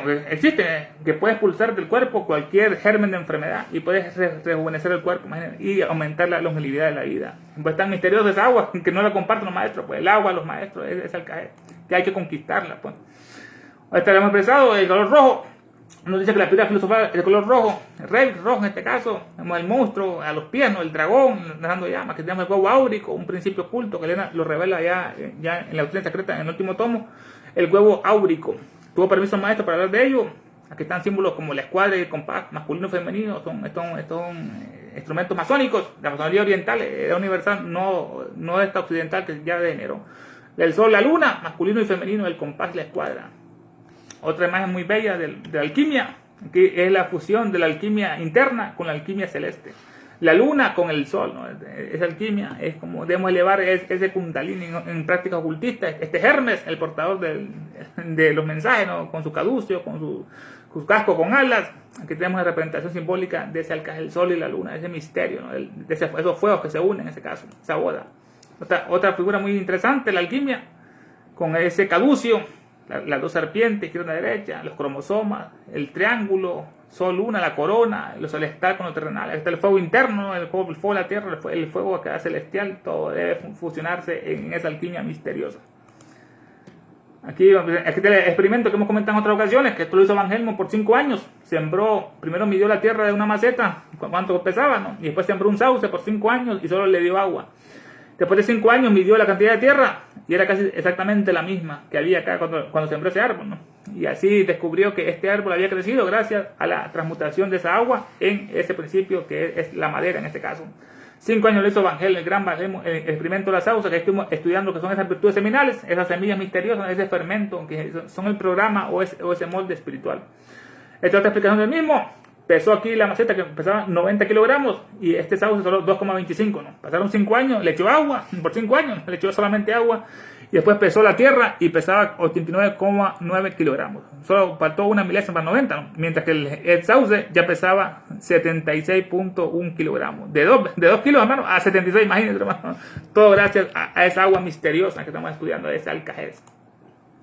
[SPEAKER 2] que puede expulsar del cuerpo cualquier germen de enfermedad y puede rejuvenecer el cuerpo, imagínate, y aumentar la longevidad de la vida. Pues tan misteriosa esa agua que no la comparten los maestros, pues el agua de los maestros es alcajet. que hay que conquistarla. Pues. Ahorita lo hemos expresado, el color rojo. Nos dice que la piedra filosofal es de color rojo, el rey rojo en este caso, tenemos el monstruo a los pies, ¿no? El dragón dando llamas, que tenemos el huevo áurico, un principio oculto que Elena lo revela ya en la doctrina secreta, en el último tomo, el huevo áurico. Tuvo permiso el maestro para hablar de ello. Aquí están símbolos como la escuadra y el compás, masculino y femenino, son instrumentos masónicos. La masonería oriental era universal, no esta occidental que ya de enero. El sol, la luna, masculino y femenino, el compás y la escuadra. Otra imagen muy bella de la alquimia, que es la fusión de la alquimia interna con la alquimia celeste. La luna con el sol, ¿no? Esa alquimia es como debemos elevar ese kundalini en práctica ocultista. Este Hermes, el portador de los mensajes, ¿no? Con su caducio, con su casco con alas. Aquí tenemos la representación simbólica de ese arcángel, el sol y la luna, ese misterio, ¿no? De esos fuegos que se unen en ese caso, esa boda. Otra figura muy interesante, la alquimia, con ese caducio. Las dos serpientes, izquierda y derecha, los cromosomas, el triángulo, sol, luna, la corona, lo celestial con lo terrenal. Está el fuego interno, el fuego de la tierra, el fuego acá celestial, todo debe fusionarse en esa alquimia misteriosa. Aquí está el experimento que hemos comentado en otras ocasiones, que esto lo hizo Van Helmont por 5 años. Sembró, primero midió la tierra de una maceta, cuánto pesaba, ¿no? Y después sembró un sauce por 5 años y solo le dio agua. Después de 5 años midió la cantidad de tierra y era casi exactamente la misma que había acá cuando sembró ese árbol, ¿no? Y así descubrió que este árbol había crecido gracias a la transmutación de esa agua en ese principio que es la madera en este caso. 5 años lo hizo Van Helmont, el gran Van Helmont, el experimento de la sauce, que estuvimos estudiando que son esas virtudes seminales, esas semillas misteriosas, ese fermento, que son el programa o ese molde espiritual. Esta otra explicación del mismo. Pesó aquí la maceta que pesaba 90 kilogramos y este sauce solo 2,25, ¿no? Pasaron 5 años, le echó agua, por 5 años le echó solamente agua y después pesó la tierra y pesaba 89,9 kilogramos. Solo faltó una milésima para 90, ¿no? Mientras que el sauce ya pesaba 76,1 kilogramos. De 2 kilos, hermano, a 76, imagínense, hermano. Todo gracias a esa agua misteriosa que estamos estudiando, de ese alcajez.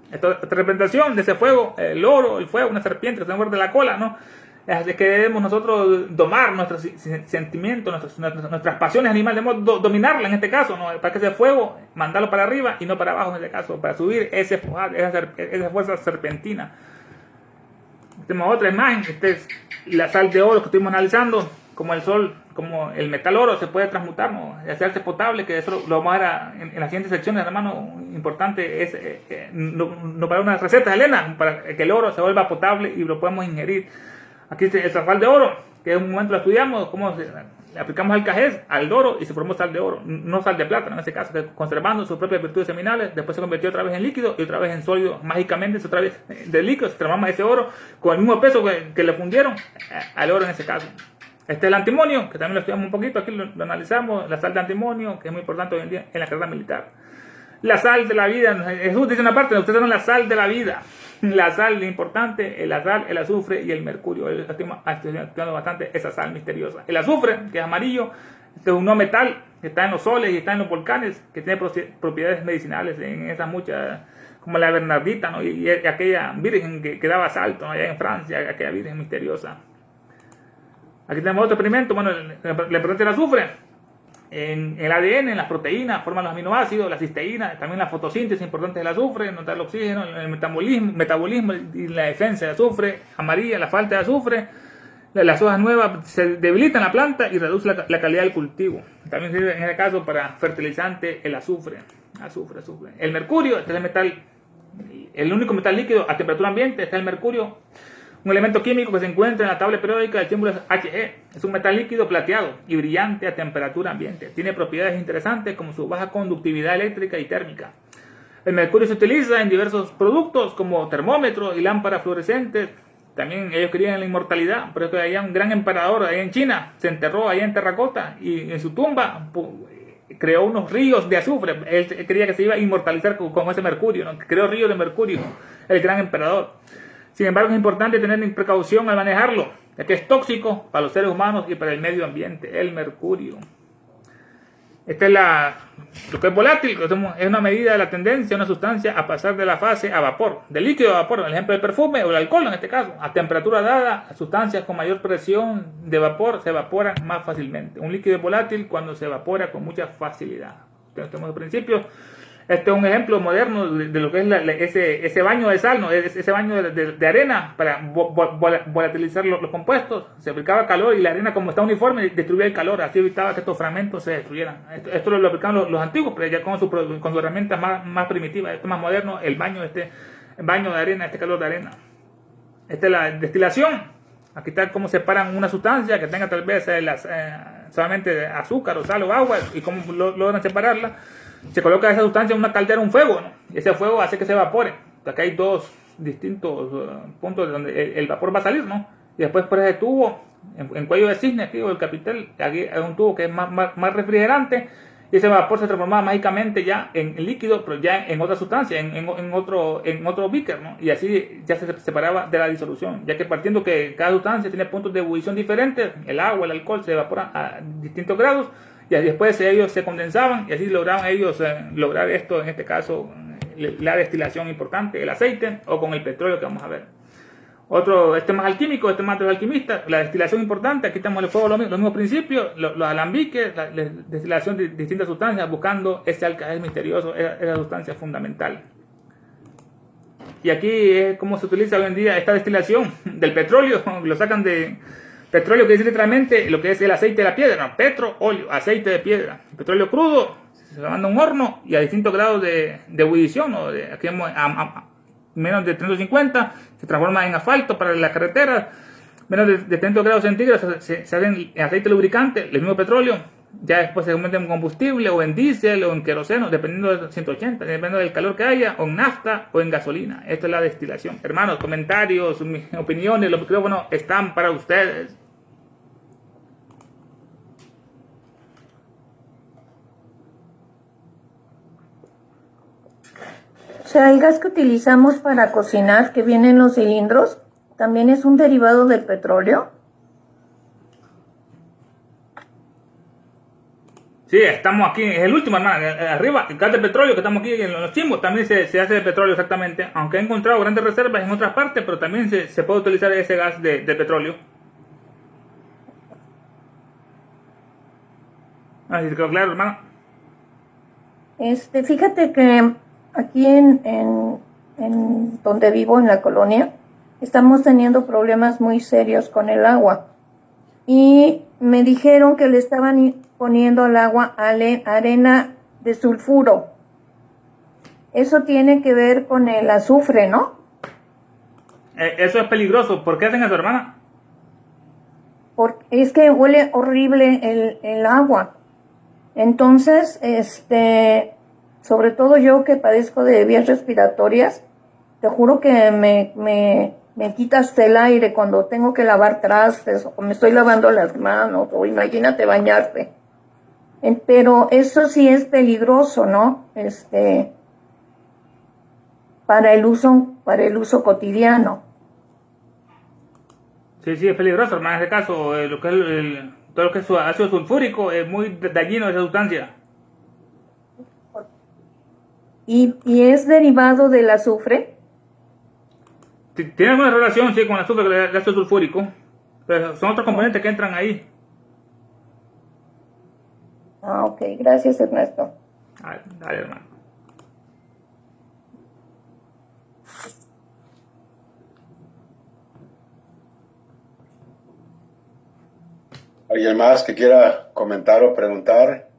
[SPEAKER 2] Esta representación de ese fuego, el oro, el fuego, una serpiente que se muerde la cola, ¿no? Es que debemos nosotros domar nuestros sentimientos, nuestras pasiones animales, debemos dominarla en este caso, ¿no? Para que ese fuego, mandarlo para arriba y no para abajo en este caso, para subir esa fuerza serpentina. Tenemos otra imagen, esta es la sal de oro que estuvimos analizando, como el sol, como el metal oro se puede transmutar, ¿no? Y hacerse potable, que eso lo vamos a ver en las siguientes secciones, hermano. Importante es no para unas recetas, Elena, para que el oro se vuelva potable y lo podemos ingerir. Aquí está el sal de oro, que en un momento lo estudiamos, cómo le aplicamos al cajez, al oro, y se formó sal de oro, no sal de plata en este caso, que conservando sus propias virtudes seminales, después se convirtió otra vez en líquido y otra vez en sólido, mágicamente otra vez de líquido, se transforma ese oro con el mismo peso que le fundieron al oro en ese caso. Este es el antimonio, que también lo estudiamos un poquito, aquí lo analizamos, la sal de antimonio, que es muy importante hoy en día en la carrera militar. La sal de la vida, Jesús dice una parte, ustedes son la sal de la vida. La sal importante, la sal, el azufre y el mercurio. Estoy estudiando bastante esa sal misteriosa. El azufre, que es amarillo, este es un no metal que está en los soles y está en los volcanes, que tiene propiedades medicinales en esas muchas, como la Bernardita, ¿no? y aquella virgen que daba salto, ¿no? Allá en Francia, aquella virgen misteriosa. Aquí tenemos otro experimento, bueno, la importancia del azufre. En el ADN, en las proteínas, forman los aminoácidos, la cisteína, también la fotosíntesis importante del azufre, notar el oxígeno, el metabolismo y la defensa del azufre, amarilla, la falta de azufre, las hojas nuevas se debilitan la planta y reduce la calidad del cultivo. También sirve en este caso para fertilizante el azufre. El mercurio, este es el metal, el único metal líquido a temperatura ambiente, está el mercurio. Un elemento químico que se encuentra en la tabla periódica del símbolo He. Es un metal líquido plateado y brillante a temperatura ambiente. Tiene propiedades interesantes como su baja conductividad eléctrica y térmica. El mercurio se utiliza en diversos productos como termómetros y lámparas fluorescentes. También ellos creían en la inmortalidad. Por eso había un gran emperador ahí en China. Se enterró ahí en terracota y en su tumba creó unos ríos de azufre. Él creía que se iba a inmortalizar con ese mercurio, ¿no? Creó ríos de mercurio, el gran emperador. Sin embargo, es importante tener precaución al manejarlo, ya que es tóxico para los seres humanos y para el medio ambiente, el mercurio. Esta es lo que es volátil, es una medida de la tendencia de una sustancia a pasar de la fase a vapor, de líquido a vapor, el ejemplo del perfume o el alcohol en este caso. A temperatura dada, las sustancias con mayor presión de vapor se evaporan más fácilmente. Un líquido es volátil cuando se evapora con mucha facilidad. Entonces, tenemos el principio. Este es un ejemplo moderno de lo que es ese baño de sal, ¿no? Ese baño de arena para volatilizar los compuestos. Se aplicaba calor y la arena, como está uniforme, destruía el calor, así evitaba que estos fragmentos se destruyeran. Esto lo aplicaban los antiguos, pero ya con su herramienta más primitiva. Esto más moderno, el baño de arena, este calor de arena. Esta es la destilación. Aquí está cómo separan una sustancia que tenga tal vez solamente azúcar o sal o agua y cómo logran separarla. Se coloca esa sustancia en una caldera, un fuego, ¿no? Y ese fuego hace que se evapore. Acá hay dos distintos puntos donde el vapor va a salir, ¿no? Y después por ese tubo, en cuello de cisne, aquí o el capitel, aquí hay un tubo que es más refrigerante, y ese vapor se transformaba mágicamente ya en líquido, pero ya en otra sustancia, en otro beaker, ¿no? Y así ya se separaba de la disolución, ya que partiendo que cada sustancia tiene puntos de ebullición diferentes, el agua, el alcohol se evaporan a distintos grados, y después ellos se condensaban y así lograban ellos lograr esto, en este caso la destilación importante, el aceite o con el petróleo que vamos a ver. Este más alquímico, este más de los alquimistas, la destilación importante, aquí tenemos el fuego, los mismos principios, los alambiques, la destilación de distintas sustancias buscando ese alcalde misterioso, esa sustancia fundamental. Y aquí es como se utiliza hoy en día esta destilación del petróleo, lo sacan de... Petróleo que dice literalmente lo que es el aceite de la piedra, ¿no? Petróleo, aceite de piedra. El petróleo crudo se manda a un horno y a distintos grados de ebullición, ¿no? Aquí a menos de 350 se transforma en asfalto para las carreteras, menos de 30 grados centígrados se hacen en aceite lubricante, el mismo petróleo, ya después se convierte en combustible o en diésel o en queroseno, dependiendo de 180, dependiendo del calor que haya, o en nafta o en gasolina. Esto es la destilación. Hermanos, comentarios, mis opiniones, los micrófonos están para ustedes.
[SPEAKER 1] O sea, el gas que utilizamos para cocinar, que viene en los cilindros, también es un derivado del petróleo.
[SPEAKER 2] Sí, estamos aquí, es el último, hermano, arriba, el gas de petróleo que estamos aquí en los chimbos, también se hace de petróleo exactamente, aunque he encontrado grandes reservas en otras partes, pero también se puede utilizar ese gas de petróleo. Así que quedó claro, hermano.
[SPEAKER 1] Fíjate que aquí en donde vivo, en la colonia, estamos teniendo problemas muy serios con el agua. Y me dijeron que le estaban poniendo al agua arena de sulfuro. Eso tiene que ver con el azufre, ¿no?
[SPEAKER 2] Eso es peligroso. ¿Por qué hacen eso, hermana?
[SPEAKER 1] Porque es que huele horrible el agua. Entonces, sobre todo yo que padezco de vías respiratorias, te juro que me quitas el aire cuando tengo que lavar trastes o me estoy lavando las manos o imagínate bañarte. Pero eso sí es peligroso, ¿no? Para el uso cotidiano.
[SPEAKER 2] Sí, es peligroso, hermano. En este caso, todo lo que es ácido sulfúrico es muy dañino esa sustancia.
[SPEAKER 1] ¿Y es derivado del azufre?
[SPEAKER 2] Tiene alguna relación, sí, con el azufre, el ácido sulfúrico, pero son otros componentes que entran ahí.
[SPEAKER 1] Ah, ok, gracias, Ernesto.
[SPEAKER 2] Dale, hermano.
[SPEAKER 4] ¿Alguien más que quiera comentar o preguntar?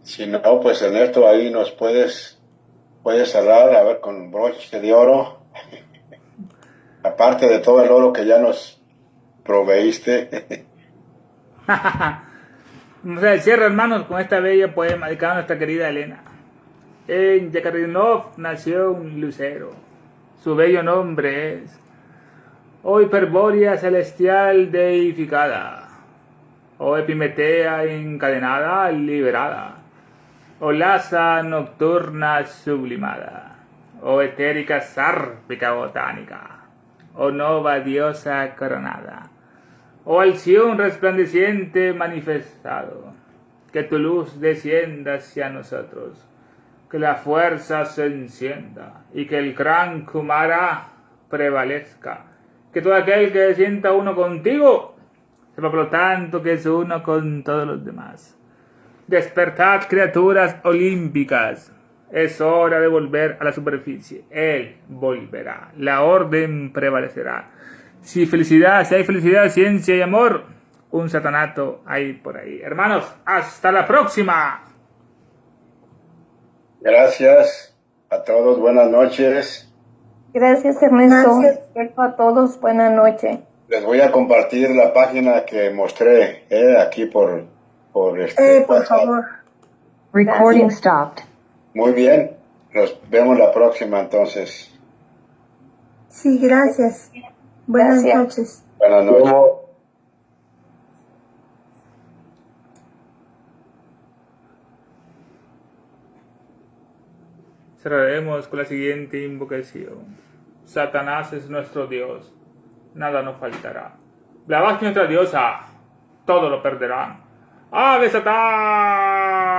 [SPEAKER 4] Si no, pues Ernesto, ahí nos puedes cerrar, a ver, con broche de oro. Aparte de todo el oro que ya nos proveíste.
[SPEAKER 2] Vamos a el cierre, hermanos, con esta bella poema dedicada a nuestra querida Elena. En Yekaterinov nació un lucero. Su bello nombre es o hiperbórea celestial deificada, o epimetea encadenada liberada, o laza nocturna sublimada, o etérica sárpica botánica, o nova diosa coronada, o alción resplandeciente manifestado. Que tu luz descienda hacia nosotros, que la fuerza se encienda y que el gran Kumara prevalezca. Que todo aquel que se sienta uno contigo sepa por lo tanto que es uno con todos los demás. Despertad, criaturas olímpicas. Es hora de volver a la superficie. Él volverá. La orden prevalecerá. Si hay felicidad, ciencia y amor, un satanato hay por ahí. Hermanos, hasta la próxima.
[SPEAKER 4] Gracias a todos, buenas noches.
[SPEAKER 1] Gracias, Ernesto.
[SPEAKER 3] Gracias.
[SPEAKER 1] A todos, buenas noches.
[SPEAKER 4] Les voy a compartir la página que mostré aquí por
[SPEAKER 3] por
[SPEAKER 4] WhatsApp.
[SPEAKER 3] favor.
[SPEAKER 5] Recording stopped.
[SPEAKER 4] Muy bien, nos vemos la próxima entonces.
[SPEAKER 3] Sí, gracias. Buenas
[SPEAKER 1] Gracias.
[SPEAKER 3] noches.
[SPEAKER 4] Buenas noches.
[SPEAKER 2] Cerraremos con la siguiente invocación. Satanás es nuestro Dios, nada nos faltará. Blavatsky nuestra diosa, todo lo perderán. ¡Ave Satán!